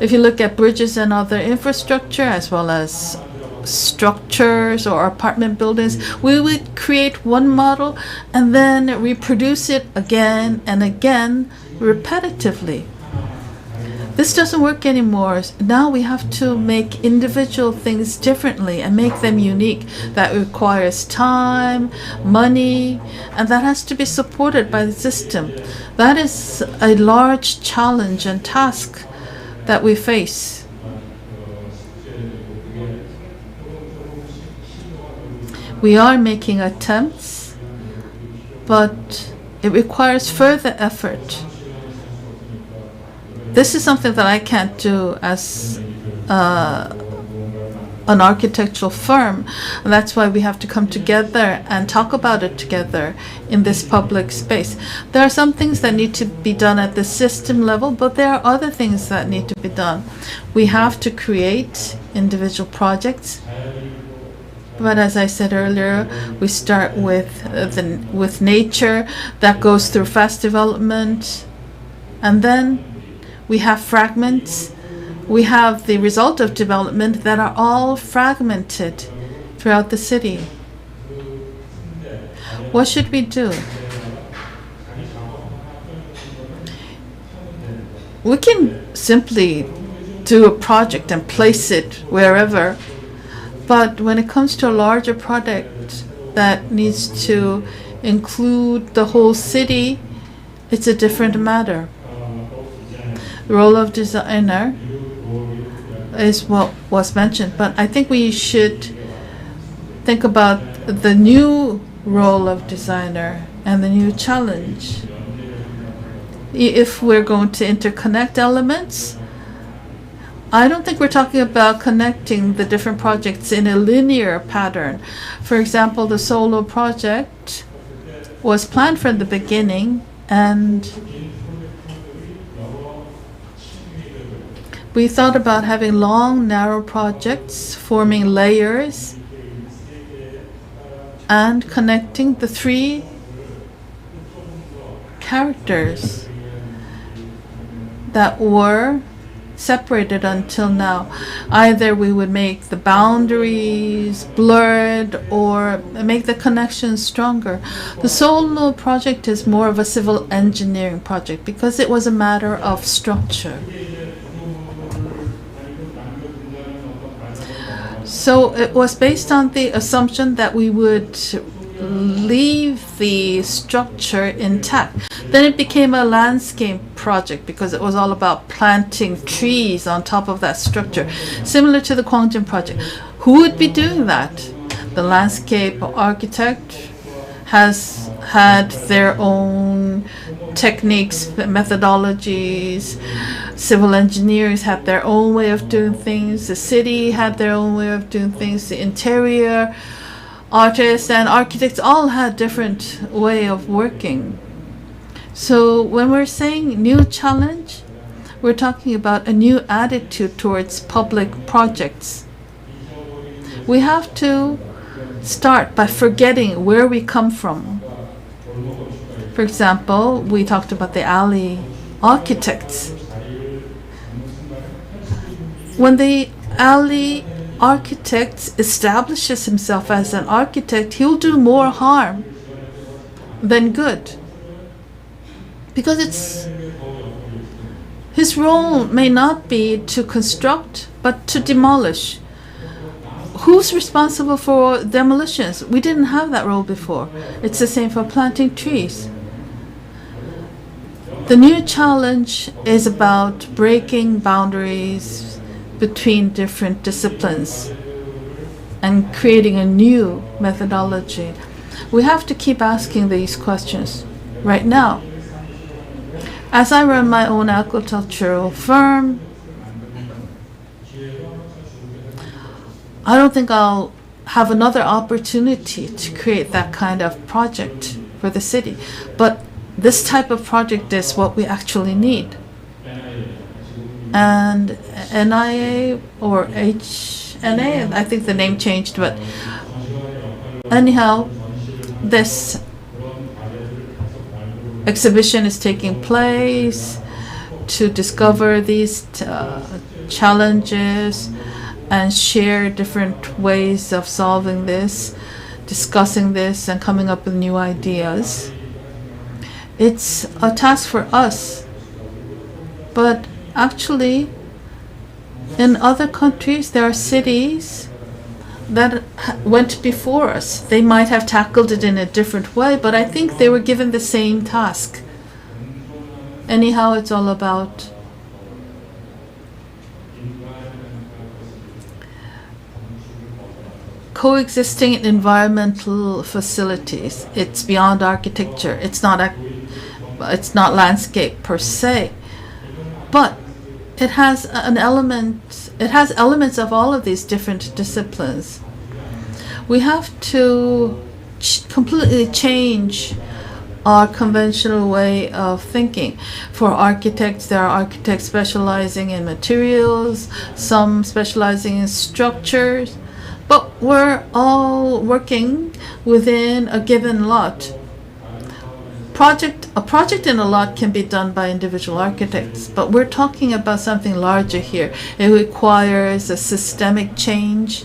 If you look at bridges and other infrastructure, as well as structures or apartment buildings, we would create one model and then reproduce it again and again repetitively. This doesn't work anymore. Now we have to make individual things differently and make them unique. That requires time, money, and that has to be supported by the system. That is a large challenge and task that we face. We are making attempts, but it requires further effort. This is something that I can't do as an architectural firm, and that's why we have to come together and talk about it together in this public space. There are some things that need to be done at the system level, but there are other things that need to be done. We have to create individual projects, but as I said earlier, we start with nature that goes through fast development, and then we have fragments. We have the result of development that are all fragmented throughout the city. What should we do? We can simply do a project and place it wherever, but when it comes to a larger project that needs to include the whole city, it's a different matter. The role of designer is what was mentioned, but I think we should think about the new role of designer and the new challenge. If we're going to interconnect elements, I don't think we're talking about connecting the different projects in a linear pattern. For example, the Solo project was planned from the beginning, and we thought about having long, narrow projects, forming layers, and connecting the three characters that were separated until now. Either we would make the boundaries blurred or make the connections stronger. The Solo project is more of a civil engineering project because it was a matter of structure. So it was based on the assumption that we would leave the structure intact. Then it became a landscape project because it was all about planting trees on top of that structure, similar to the Gwangjin project. Who would be doing that? The landscape architect has had their own techniques, methodologies. Civil engineers had their own way of doing things. The city had their own way of doing things. The interior artists and architects all had different way of working. So when we're saying new challenge, we're talking about a new attitude towards public projects. We have to start by forgetting where we come from. For example, we talked about the alley architects. When the alley architect establishes himself as an architect, he'll do more harm than good. Because his role may not be to construct, but to demolish. Who's responsible for demolitions? We didn't have that role before. It's the same for planting trees. The new challenge is about breaking boundaries between different disciplines and creating a new methodology. We have to keep asking these questions right now. As I run my own agricultural firm, I don't think I'll have another opportunity to create that kind of project for the city. But this type of project is what we actually need. And NIA or HNA, I think the name changed, but anyhow, this exhibition is taking place to discover these challenges and share different ways of solving this, discussing this, and coming up with new ideas. It's a task for us, but actually, in other countries, there are cities that went before us. They might have tackled it in a different way, but I think they were given the same task. Anyhow, it's all about coexisting environmental facilities. It's beyond architecture. It's not landscape per se, but it has an element. It has elements of all of these different disciplines. We have to completely change our conventional way of thinking. For architects, there are architects specializing in materials, some specializing in structures, but we're all working within a given lot. A project in a lot can be done by individual architects, but we're talking about something larger here. It requires a systemic change.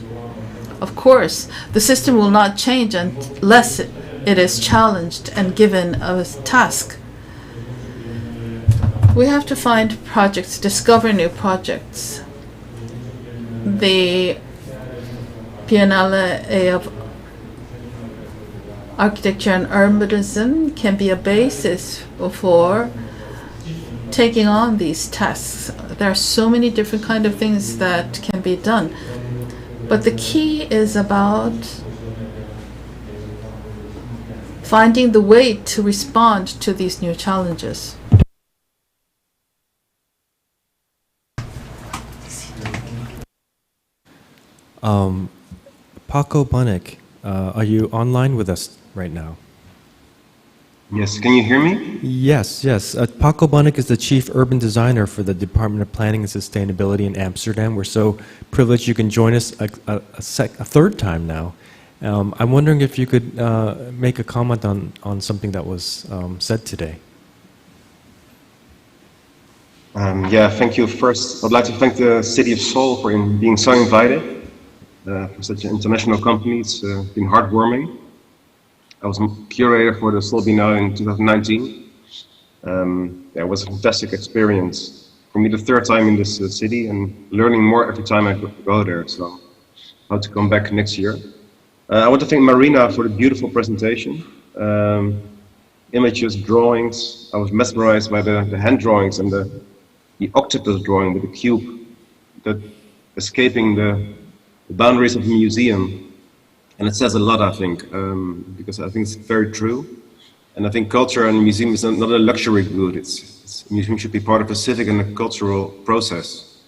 Of course, the system will not change unless it is challenged and given a task. We have to find projects, discover new projects. The Biennale of Architecture and Urbanism can be a basis for taking on these tasks. There are so many different kind of things that can be done. But the key is about finding the way to respond to these new challenges. Paco Bunik, are you online with us right now? Yes, can you hear me? Yes. Paco Bunik is the Chief Urban Designer for the Department of Planning and Sustainability in Amsterdam. We're so privileged you can join us a third time now. I'm wondering if you could make a comment on something that was said today. Thank you. First, I'd like to thank the City of Seoul for being so invited for such an international company. It's been heartwarming. I was curator for the Seoul Biennale in 2019. It was a fantastic experience for me, the third time in this city, and learning more every time I go there. So I hope to come back next year. I want to thank Marina for the beautiful presentation. Images, drawings. I was mesmerized by the hand drawings and the octopus drawing with the cube, that escaping the boundaries of the museum. And it says a lot, I think, because I think it's very true. And I think culture and museum is not a luxury good. A museum should be part of a civic and a cultural process.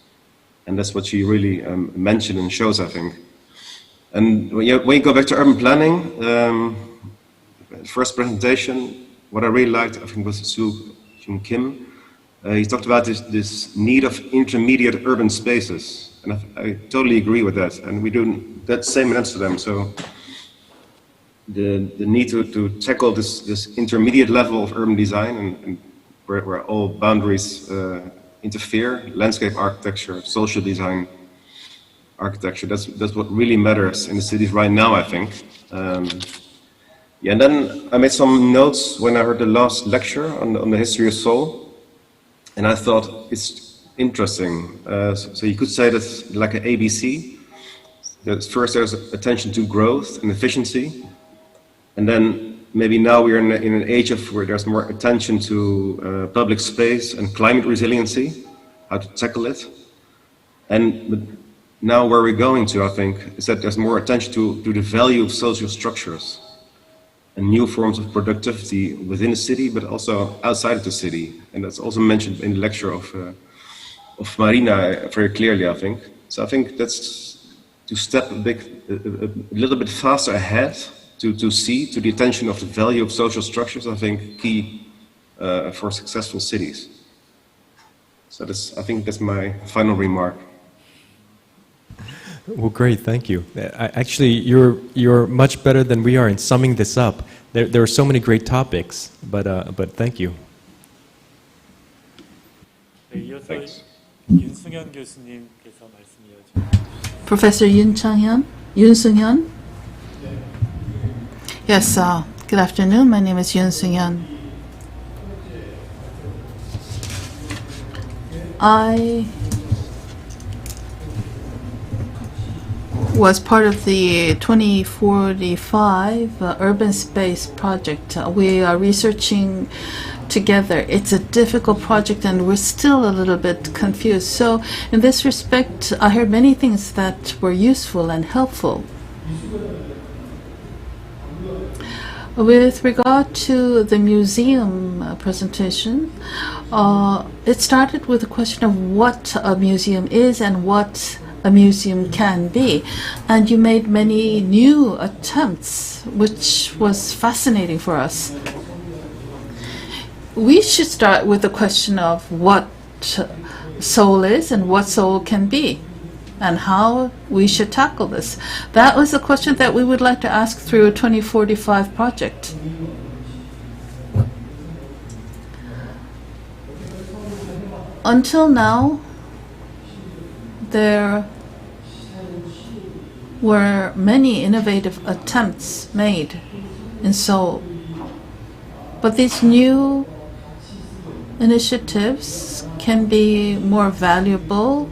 And that's what she really mentioned and shows, I think. And when you go back to urban planning, first presentation, what I really liked, I think, was Zukyung. He talked about this need of intermediate urban spaces. And I totally agree with that. And we do that same in Amsterdam. So the need to tackle this intermediate level of urban design and where all boundaries interfere, landscape architecture, social design architecture, that's what really matters in the cities right now, I think. And then I made some notes when I heard the last lecture on the history of Seoul. And I thought it's interesting. So you could say that's like an ABC. First, there's attention to growth and efficiency, and then maybe now we're in an age where there's more attention to public space and climate resiliency, how to tackle it. But now where we're going to, I think, is that there's more attention to the value of social structures and new forms of productivity within the city, but also outside of the city. And that's also mentioned in the lecture of Marina very clearly, I think. So I think that's to step a little bit faster ahead to see to the attention of the value of social structures, I think, key for successful cities. So I think that's my final remark. Well, great, thank you. Actually, you're much better than we are in summing this up. There are so many great topics, but thank you. 이어서 윤승현 교수님께서 말씀 이어주세요. Professor Yunsunghyun. Yes, good afternoon. My name is Yunsunghyun. I was part of the 2045 urban space project. We are researching together. It's a difficult project and we're still a little bit confused. So in this respect, I heard many things that were useful and helpful. With regard to the museum presentation, it started with the question of what a museum is and what a museum can be. And you made many new attempts, which was fascinating for us. We should start with the question of what Seoul is and what Seoul can be, and how we should tackle this. That was a question that we would like to ask through a 2045 project. Until now, there were many innovative attempts made in Seoul, but these new initiatives can be more valuable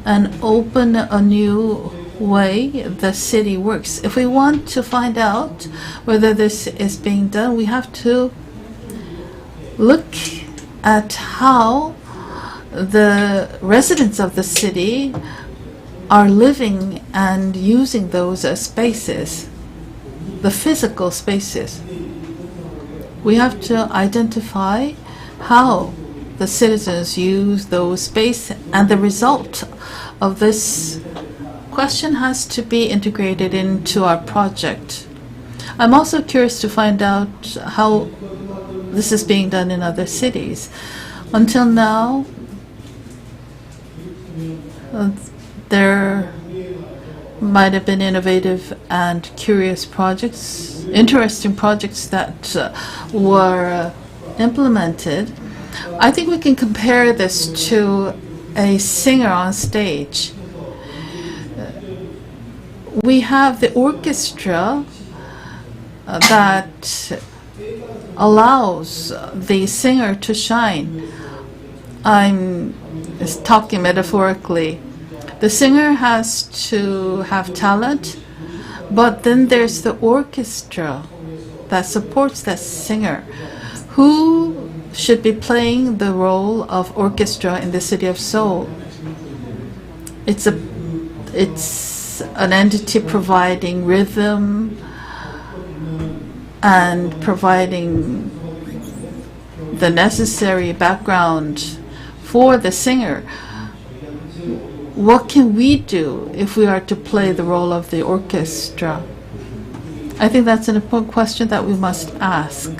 and open a new way the city works. If we want to find out whether this is being done, we have to look at how the residents of the city are living and using those spaces, the physical spaces. We have to identify how the citizens use those spaces, and the result of this question has to be integrated into our project. I'm also curious to find out how this is being done in other cities. Until now, there might have been innovative and curious projects, interesting projects that were implemented. I think we can compare this to a singer on stage. We have the orchestra that allows the singer to shine. I'm talking metaphorically. The singer has to have talent, but then there's the orchestra that supports that singer. Who should be playing the role of orchestra in the city of Seoul? It's an entity providing rhythm and providing the necessary background for the singer. What can we do if we are to play the role of the orchestra? I think that's an important question that we must ask.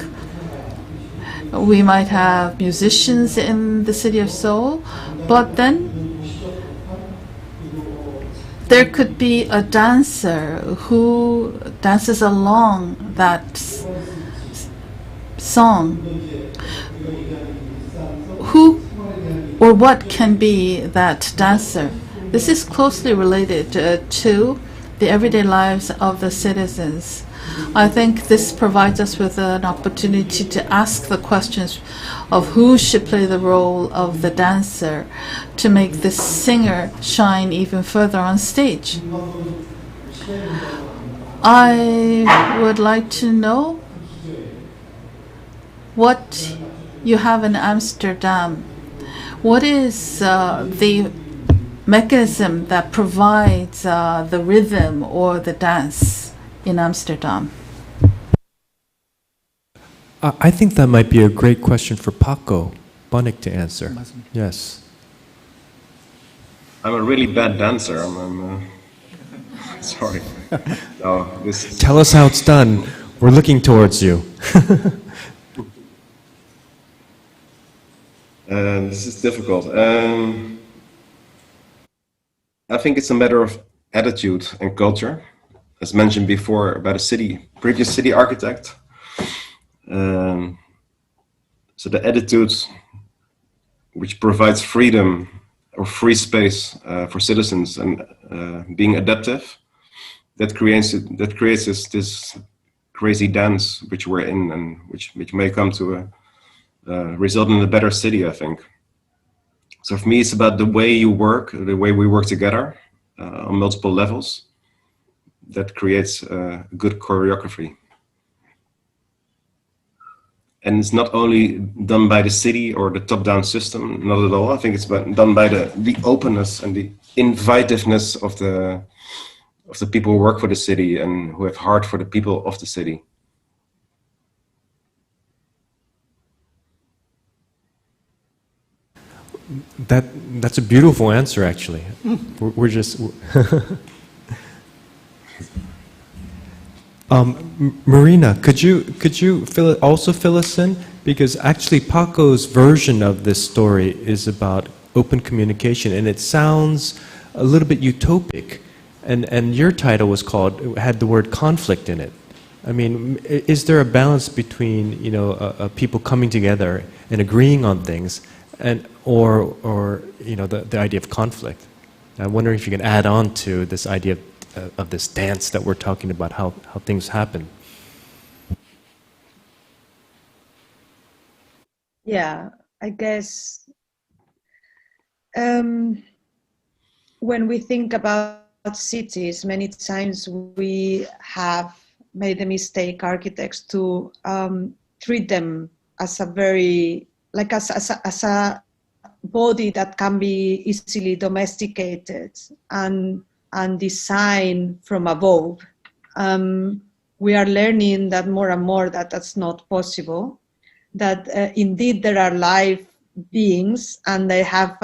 We might have musicians in the city of Seoul, but then there could be a dancer who dances along that song. Who or what can be that dancer? This is closely related to the everyday lives of the citizens. I think this provides us with an opportunity to ask the questions of who should play the role of the dancer to make the singer shine even further on stage. I would like to know what you have in Amsterdam. What is the mechanism that provides the rhythm or the dance in Amsterdam? I think that might be a great question for Paco Bonik to answer. Yes. I'm a really bad dancer. I'm sorry. No, this. Tell us how it's done. We're looking towards you. This is difficult. I think it's a matter of attitude and culture, as mentioned before about a previous city architect. So the attitude which provides freedom or free space for citizens and being adaptive, that creates this crazy dance which we're in and which may come to result in a better city, I think. So for me, it's about the way you work, the way we work together on multiple levels. That creates good choreography. And it's not only done by the city or the top-down system, not at all. I think it's done by the openness and the invitiveness of the people who work for the city and who have heart for the people of the city. That's a beautiful answer, actually. We're just. Marina, could you also fill us in, because actually Paco's version of this story is about open communication, and it sounds a little bit utopic, and your title had the word conflict in it. I mean, is there a balance between people coming together and agreeing on things, or the idea of conflict? I'm wondering if you can add on to this idea of this dance that we're talking about, how things happen. Yeah, I guess when we think about cities, many times we have made the mistake, architects, to treat them as a very, like as a body that can be easily domesticated and designed from above. We are learning that more and more that that's not possible, that indeed there are live beings and they have,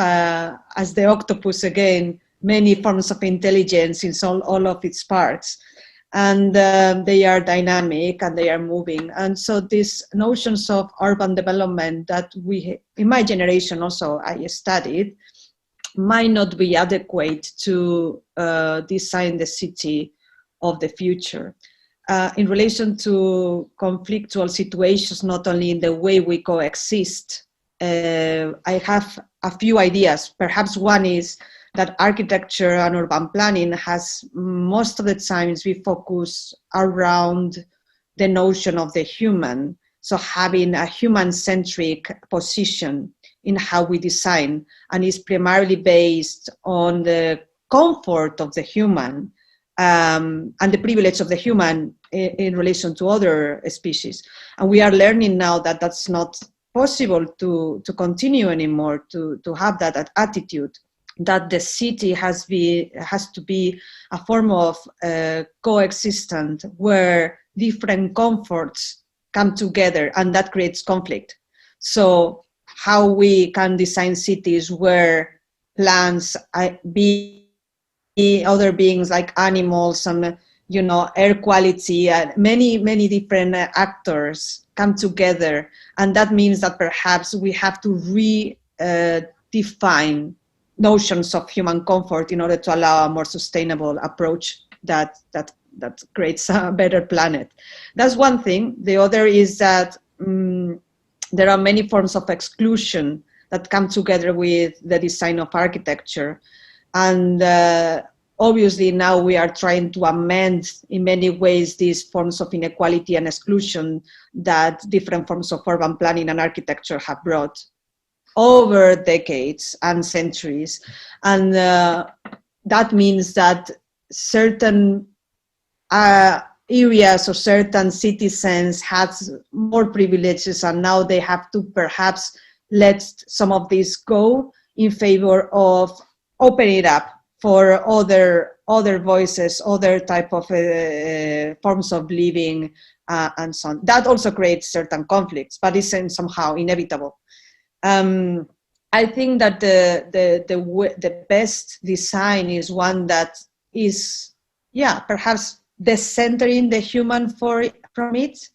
as the octopus again, many forms of intelligence in all of its parts. And they are dynamic and they are moving. And so these notions of urban development that we, in my generation also, I studied, might not be adequate to design the city of the future. In relation to conflictual situations, not only in the way we coexist, I have a few ideas. Perhaps one is that architecture and urban planning has most of the times we focus around the notion of the human. So having a human-centric position in how we design, and is primarily based on the comfort of the human and the privilege of the human in relation to other species. And we are learning now that that's not possible to continue anymore, to have that attitude, that the city has to be a form of coexistence where different comforts come together, and that creates conflict. So how we can design cities where plants be other beings like animals and air quality and many different actors come together, and that means that perhaps we have to redefine notions of human comfort in order to allow a more sustainable approach that creates a better planet. That's one thing. The other is that there are many forms of exclusion that come together with the design of architecture. And obviously now we are trying to amend in many ways these forms of inequality and exclusion that different forms of urban planning and architecture have brought over decades and centuries. And that means that certain areas or certain citizens had more privileges, and now they have to perhaps let some of this go in favor of opening it up for other voices, other type of forms of living, and so on. That also creates certain conflicts, but it's somehow inevitable. I think that the best design is one that is, perhaps decentering the human from it,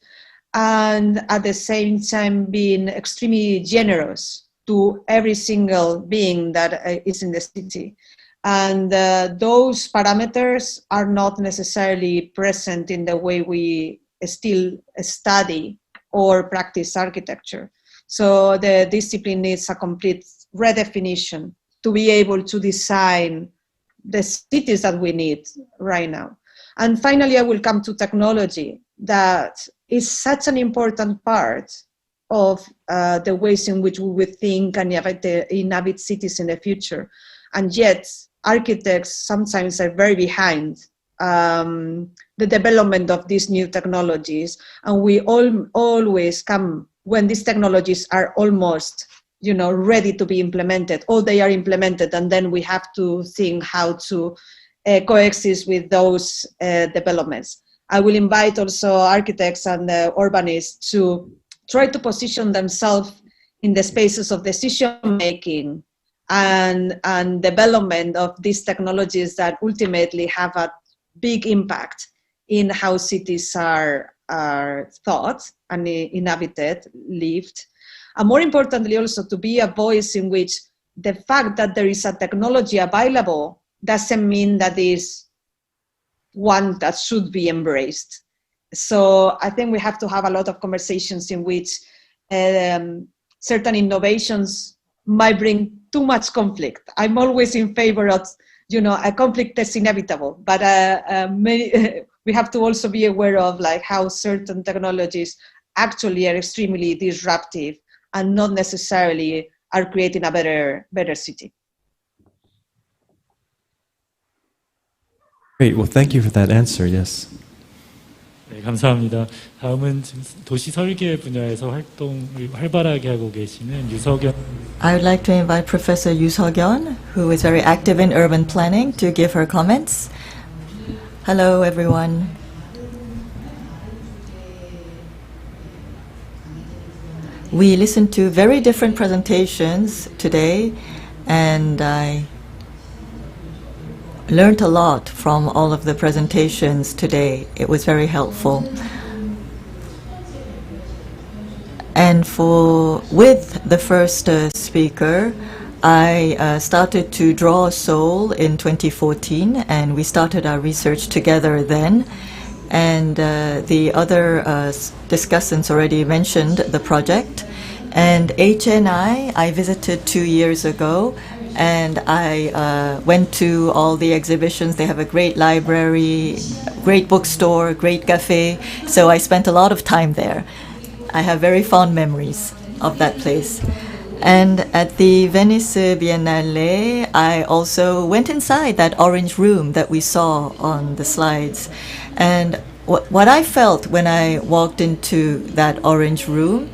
and at the same time being extremely generous to every single being that is in the city. And those parameters are not necessarily present in the way we still study or practice architecture. So the discipline needs a complete redefinition to be able to design the cities that we need right now. And finally, I will come to technology, that is such an important part of the ways in which we will think and inhabit cities in the future. And yet, architects sometimes are very behind the development of these new technologies. And we always come when these technologies are almost ready to be implemented, or they are implemented, and then we have to think how to coexist with those developments. I will invite also architects and urbanists to try to position themselves in the spaces of decision-making and development of these technologies that ultimately have a big impact in how cities are thought and inhabited, lived. And more importantly, also to be a voice in which the fact that there is a technology available doesn't mean that is one that should be embraced. So I think we have to have a lot of conversations in which certain innovations might bring too much conflict. I'm always in favor of, a conflict is inevitable, but we have to also be aware of how certain technologies actually are extremely disruptive and not necessarily are creating a better city. Great. Well, thank you for that answer. Yes. 네, 감사합니다. 다음은 지금 도시 설계 분야에서 활동을 활발하게 하고 계시는 유석연. I would like to invite Professor Yoo Seok-yeon, who is very active in urban planning, to give her comments. Hello, everyone. We listened to very different presentations today, and I learned a lot from all of the presentations today. It was very helpful. And with the first speaker, I started to draw Seoul in 2014, and we started our research together then. And the other discussants already mentioned the project. And HNI, I visited 2 years ago, and I went to all the exhibitions. They have a great library, great bookstore, great cafe. So I spent a lot of time there. I have very fond memories of that place. And at the Venice Biennale, I also went inside that orange room that we saw on the slides. And what I felt when I walked into that orange room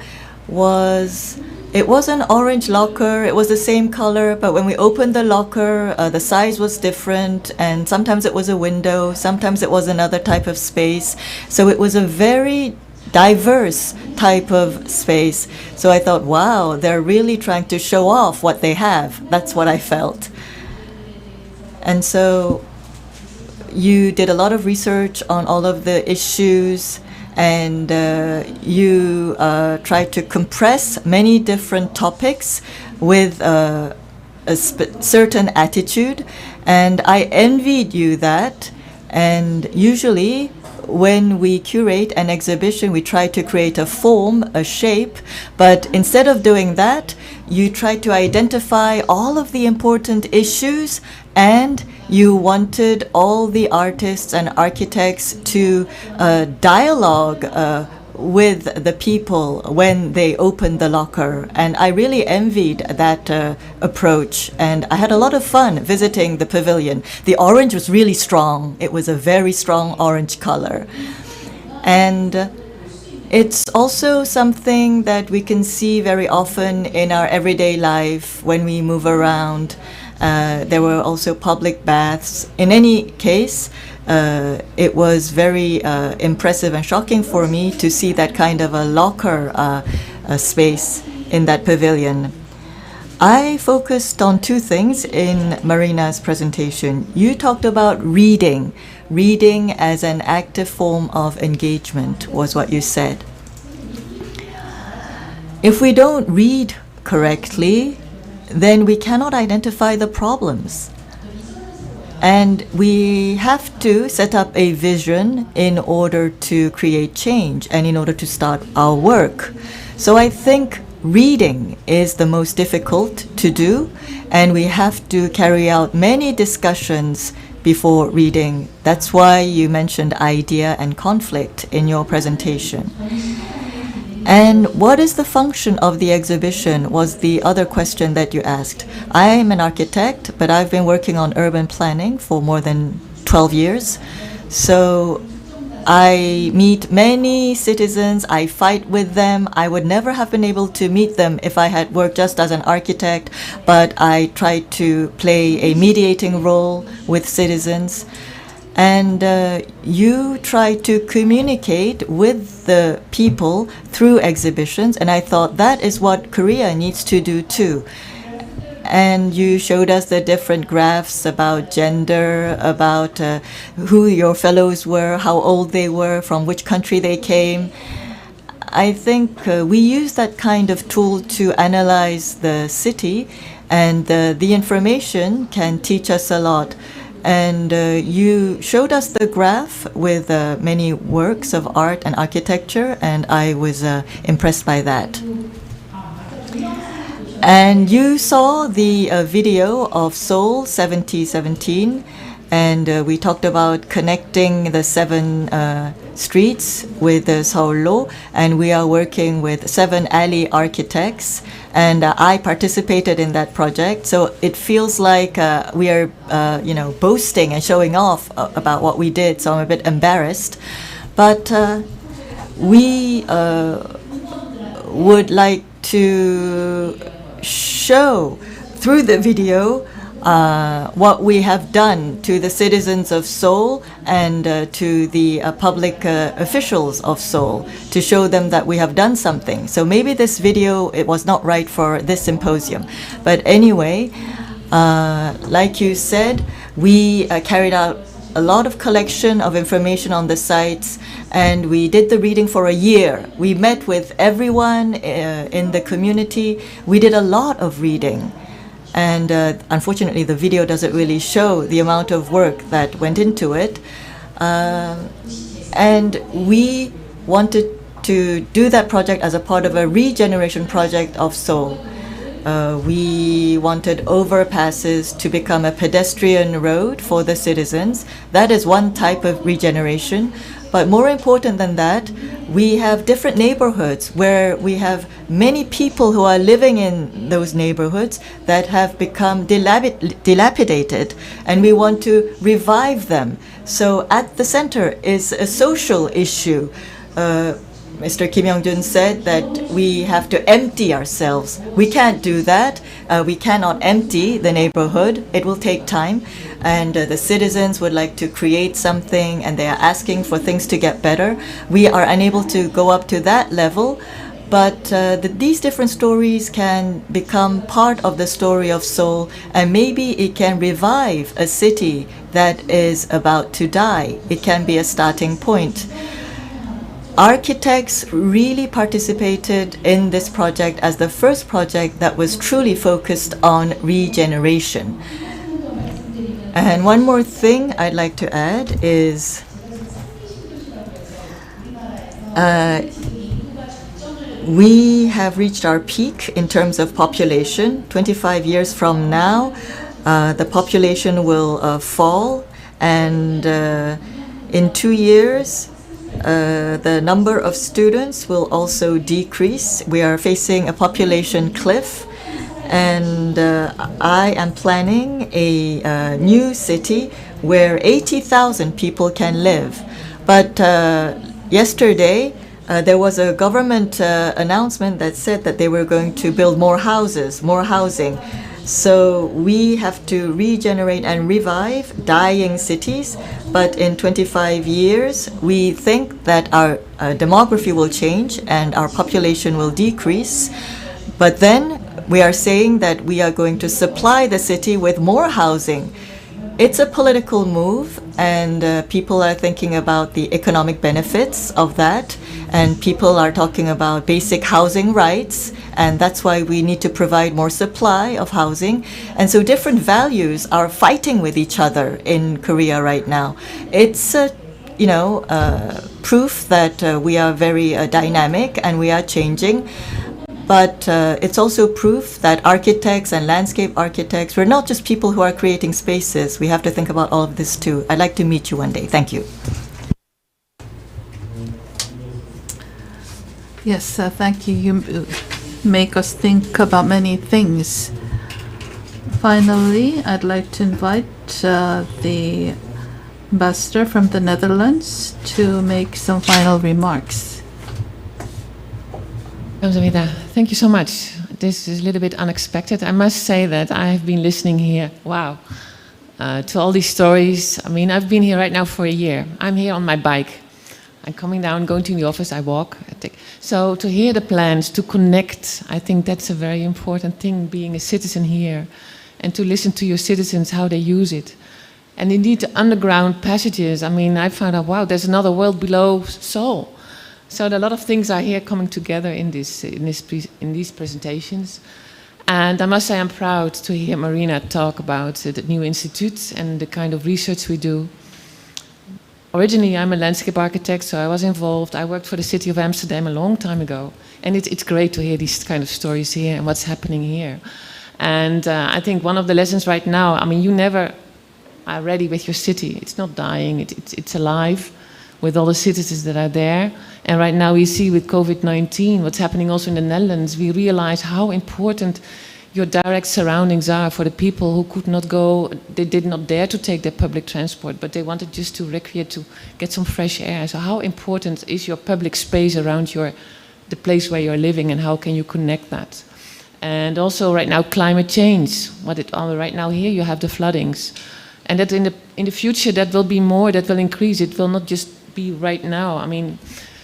was, it was an orange locker. It was the same color, but when we opened the locker, the size was different, and sometimes it was a window, sometimes it was another type of space. So it was a very diverse type of space. So I thought, wow, they're really trying to show off what they have. That's what I felt. And so you did a lot of research on all of the issues, and you tried to compress many different topics with a certain attitude, and I envied you that. And usually when we curate an exhibition, we try to create a form, a shape, but instead of doing that, you try to identify all of the important issues, and you wanted all the artists and architects to dialogue with the people when they opened the locker. And I really envied that approach, and I had a lot of fun visiting the pavilion. The orange was really strong. It was a very strong orange color. And it's also something that we can see very often in our everyday life when we move around. There were also public baths. In any case, it was very impressive and shocking for me to see that kind of a locker space in that pavilion. I focused on two things in Marina's presentation. You talked about reading. Reading as an active form of engagement was what you said. If we don't read correctly, then we cannot identify the problems. And we have to set up a vision in order to create change and in order to start our work. So I think reading is the most difficult to do, and we have to carry out many discussions before reading. That's why you mentioned idea and conflict in your presentation. And what is the function of the exhibition was the other question that you asked. I am an architect, but I've been working on urban planning for more than 12 years. So I meet many citizens, I fight with them. I would never have been able to meet them if I had worked just as an architect, but I tried to play a mediating role with citizens. And you try to communicate with the people through exhibitions, and I thought that is what Korea needs to do too. And you showed us the different graphs about gender, about who your fellows were, how old they were, from which country they came. I think we use that kind of tool to analyze the city, and the information can teach us a lot. And you showed us the graph with many works of art and architecture, and I was impressed by that. And you saw the video of Seoul 7017, and we talked about connecting the 7 streets with Seoul, and we are working with 7 alley architects, and I participated in that project. So it feels like we are, boasting and showing off about what we did. So I'm a bit embarrassed, but we would like to show through the video what we have done to the citizens of Seoul and to the public officials of Seoul, to show them that we have done something. So maybe this video, it was not right for this symposium. But anyway, like you said, We carried out a lot of collection of information on the sites, and we did the reading for a year. We met with everyone in the community. We did a lot of reading. And unfortunately, the video doesn't really show the amount of work that went into it. And we wanted to do that project as a part of a regeneration project of Seoul. We wanted overpasses to become a pedestrian road for the citizens. That is one type of regeneration. But more important than that, we have different neighborhoods where we have many people who are living in those neighborhoods that have become dilapidated, and we want to revive them. So at the center is a social issue. Mr. Kim Young-jun said that we have to empty ourselves. We can't do that. We cannot empty the neighborhood. It will take time. And the citizens would like to create something, and they are asking for things to get better. We are unable to go up to that level. But these different stories can become part of the story of Seoul, and maybe it can revive a city that is about to die. It can be a starting point. Architects really participated in this project as the first project that was truly focused on regeneration. And one more thing I'd like to add is we have reached our peak in terms of population. 25 years from now, the population will fall, and in 2 years, the number of students will also decrease. We are facing a population cliff, and I am planning a new city where 80,000 people can live. But yesterday, there was a government announcement that said that they were going to build more houses, more housing. So we have to regenerate and revive dying cities. But in 25 years, we think that our demography will change and our population will decrease. But then we are saying that we are going to supply the city with more housing. It's a political move, and people are thinking about the economic benefits of that, and people are talking about basic housing rights, and that's why we need to provide more supply of housing. And so different values are fighting with each other in Korea right now. It's proof that we are very dynamic and we are changing. But it's also proof that architects and landscape architects, we're not just people who are creating spaces. We have to think about all of this too. I'd like to meet you one day. Thank you. Yes, thank you. You make us think about many things. Finally, I'd like to invite the ambassador from the Netherlands to make some final remarks. Kamsahamnida. Thank you so much. This is a little bit unexpected. I must say that I have been listening here, to all these stories. I mean, I've been here right now for a year. I'm here on my bike. I'm coming down, going to the office, I walk. So to hear the plans, to connect, I think that's a very important thing, being a citizen here, and to listen to your citizens, how they use it. And indeed, the underground passages, I mean, I found out, wow, there's another world below Seoul. So a lot of things are here coming together in these presentations. And I must say I'm proud to hear Marina talk about the Nieuwe Instituut and the kind of research we do. Originally, I'm a landscape architect, so I was involved. I worked for the city of Amsterdam a long time ago. And it's great to hear these kind of stories here and what's happening here. And I think one of the lessons right now, I mean, you never are ready with your city. It's not dying, it's alive with all the citizens that are there. And right now we see with COVID-19, what's happening also in the Netherlands, we realize how important your direct surroundings are for the people who could not go, they did not dare to take their public transport, but they wanted just to recreate, to get some fresh air. So how important is your public space around the place where you're living, and how can you connect that? And also right now, climate change. Right now here you have the floodings. And that in the future that will be more, that will increase. It will not just be right now. I mean,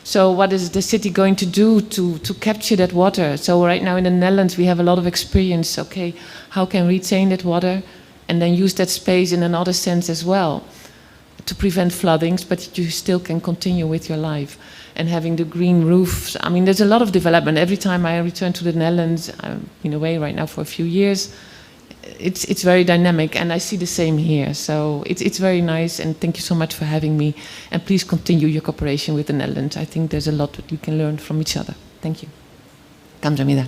so what is the city going to do to capture that water? So right now in the Netherlands we have a lot of experience. Okay, how can we retain that water? and then use that space in another sense as well, to prevent floodings, but you still can continue with your life. And having the green roofs, I mean, there's a lot of development. Every time I return to the Netherlands, I've been away right now for a few years, it's very dynamic, and I see the same here. So it's very nice, and thank you so much for having me. And please continue your cooperation with the Netherlands. I think there's a lot that we can learn from each other. Thank you. 감사합니다.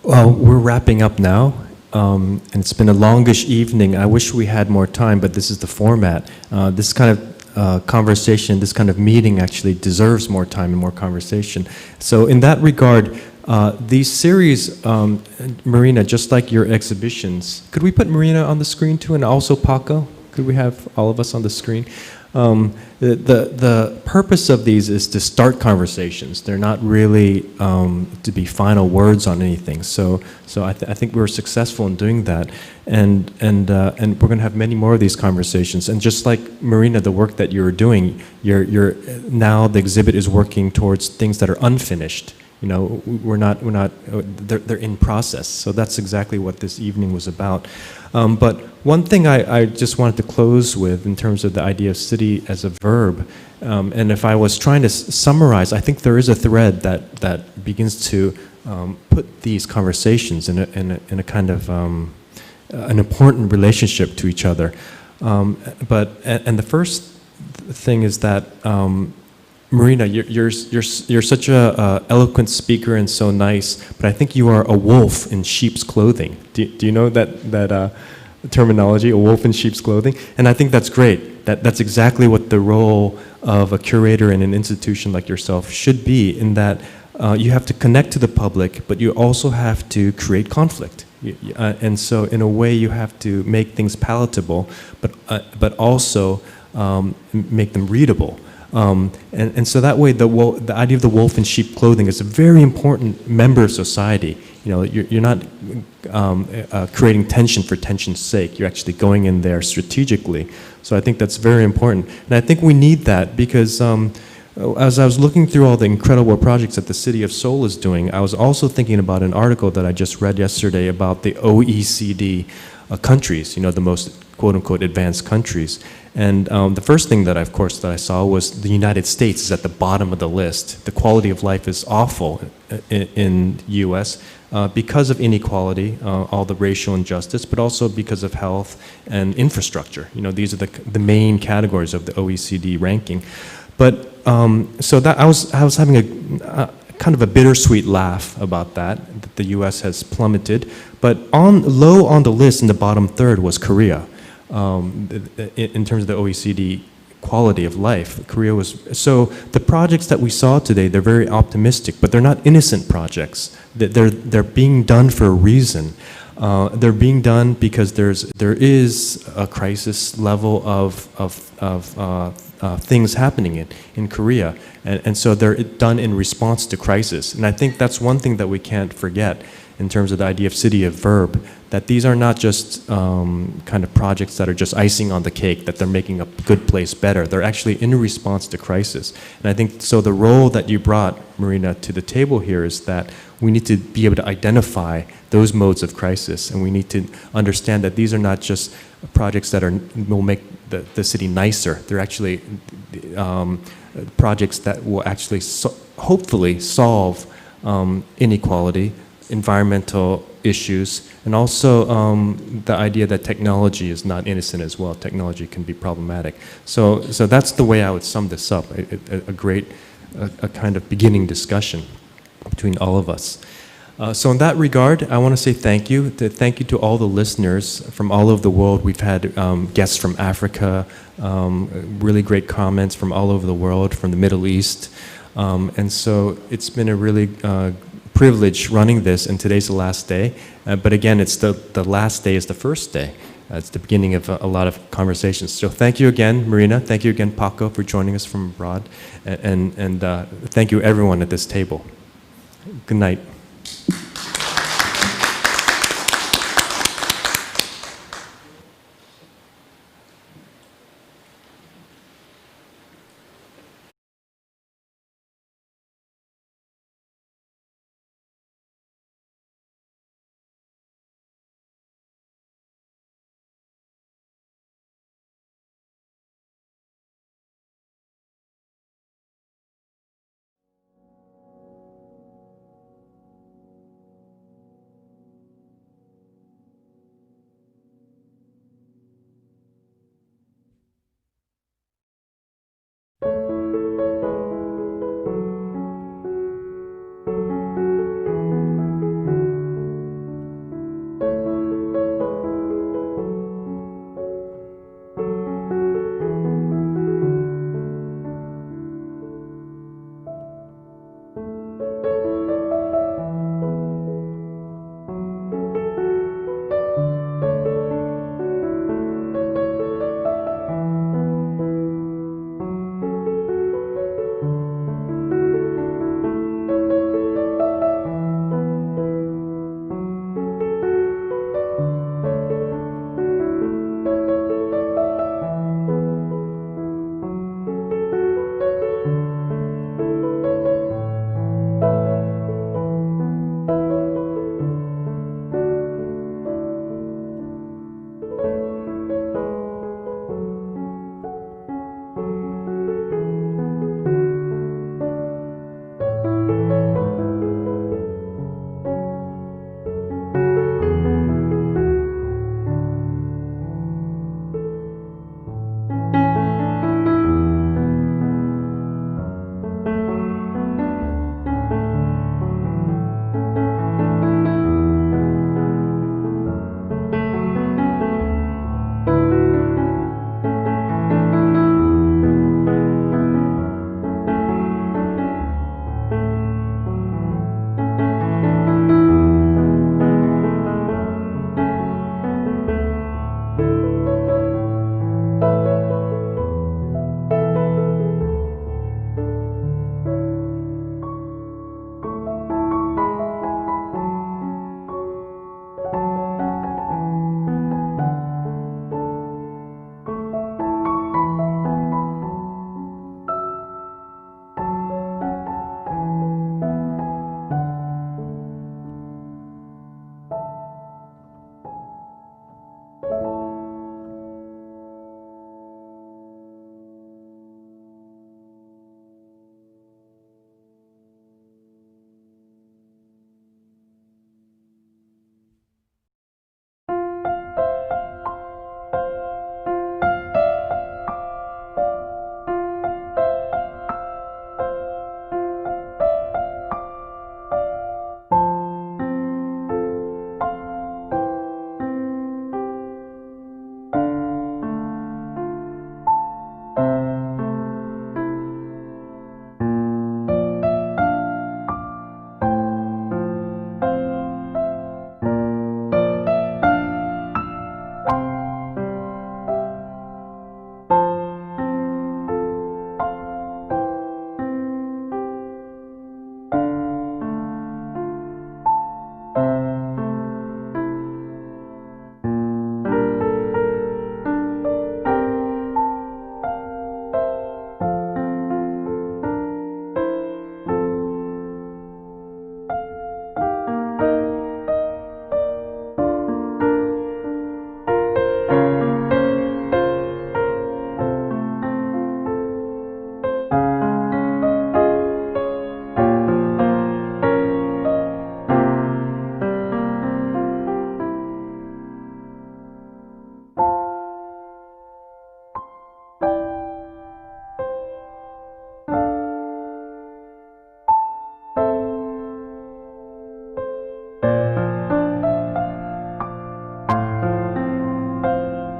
Well, we're wrapping up now, and it's been a longish evening. I wish we had more time, but this is the format. This kind of conversation, this kind of meeting actually deserves more time and more conversation. So in that regard, these series, Marina, just like your exhibitions, could we put Marina on the screen too, and also Paco? Could we have all of us on the screen? The purpose of these is to start conversations. They're not really to be final words on anything. So I think we're successful in doing that, and we're going to have many more of these conversations. And just like Marina, the work that you're doing, you're now the exhibit is working towards things that are unfinished. You know, they're in process. So that's exactly what this evening was about. But one thing I just wanted to close with in terms of the idea of city as a verb, and if I was trying to summarize, I think there is a thread that begins to put these conversations in a kind of an important relationship to each other. And the first thing is that Marina, you're such a eloquent speaker and so nice, but I think you are a wolf in sheep's clothing. Do you know that terminology, a wolf in sheep's clothing? And I think that's great. That's exactly what the role of a curator in an institution like yourself should be, in that you have to connect to the public, but you also have to create conflict. And so in a way you have to make things palatable, but also make them readable. And so that way, the idea of the wolf in sheep clothing is a very important member of society. You know, you're not creating tension for tension's sake. You're actually going in there strategically. So I think that's very important. And I think we need that because as I was looking through all the incredible projects that the city of Seoul is doing, I was also thinking about an article that I just read yesterday about the OECD countries, you know, the most quote-unquote advanced countries. And the first thing that I saw was the United States is at the bottom of the list. The quality of life is awful in the US because of inequality, all the racial injustice, but also because of health and infrastructure. You know, these are the main categories of the OECD ranking. But so that I was having a kind of a bittersweet laugh about that the US has plummeted. But low on the list in the bottom third was Korea. In terms of the OECD quality of life, Korea was, so the projects that we saw today, they're very optimistic, but they're not innocent projects. They're being done for a reason. They're being done because there is a crisis level of things happening in Korea, and so they're done in response to crisis. And I think that's one thing that we can't forget in terms of the idea of city of verb, that these are not just kind of projects that are just icing on the cake, that they're making a good place better. They're actually in response to crisis. And I think, so the role that you brought, Marina, to the table here is that we need to be able to identify those modes of crisis, and we need to understand that these are not just projects that will make the city nicer. They're actually projects that will actually hopefully solve inequality, environmental issues, and also the idea that technology is not innocent as well. Technology can be problematic. So that's the way I would sum this up, a great kind of beginning discussion between all of us. So in that regard, I want to say thank you. Thank you to all the listeners from all over the world. We've had guests from Africa, really great comments from all over the world, from the Middle East. And so it's been a really privilege running this, and today's the last day. But again, it's the last day is the first day. It's the beginning of a lot of conversations. So thank you again, Marina. Thank you again, Paco, for joining us from abroad. And thank you, everyone at this table. Good night.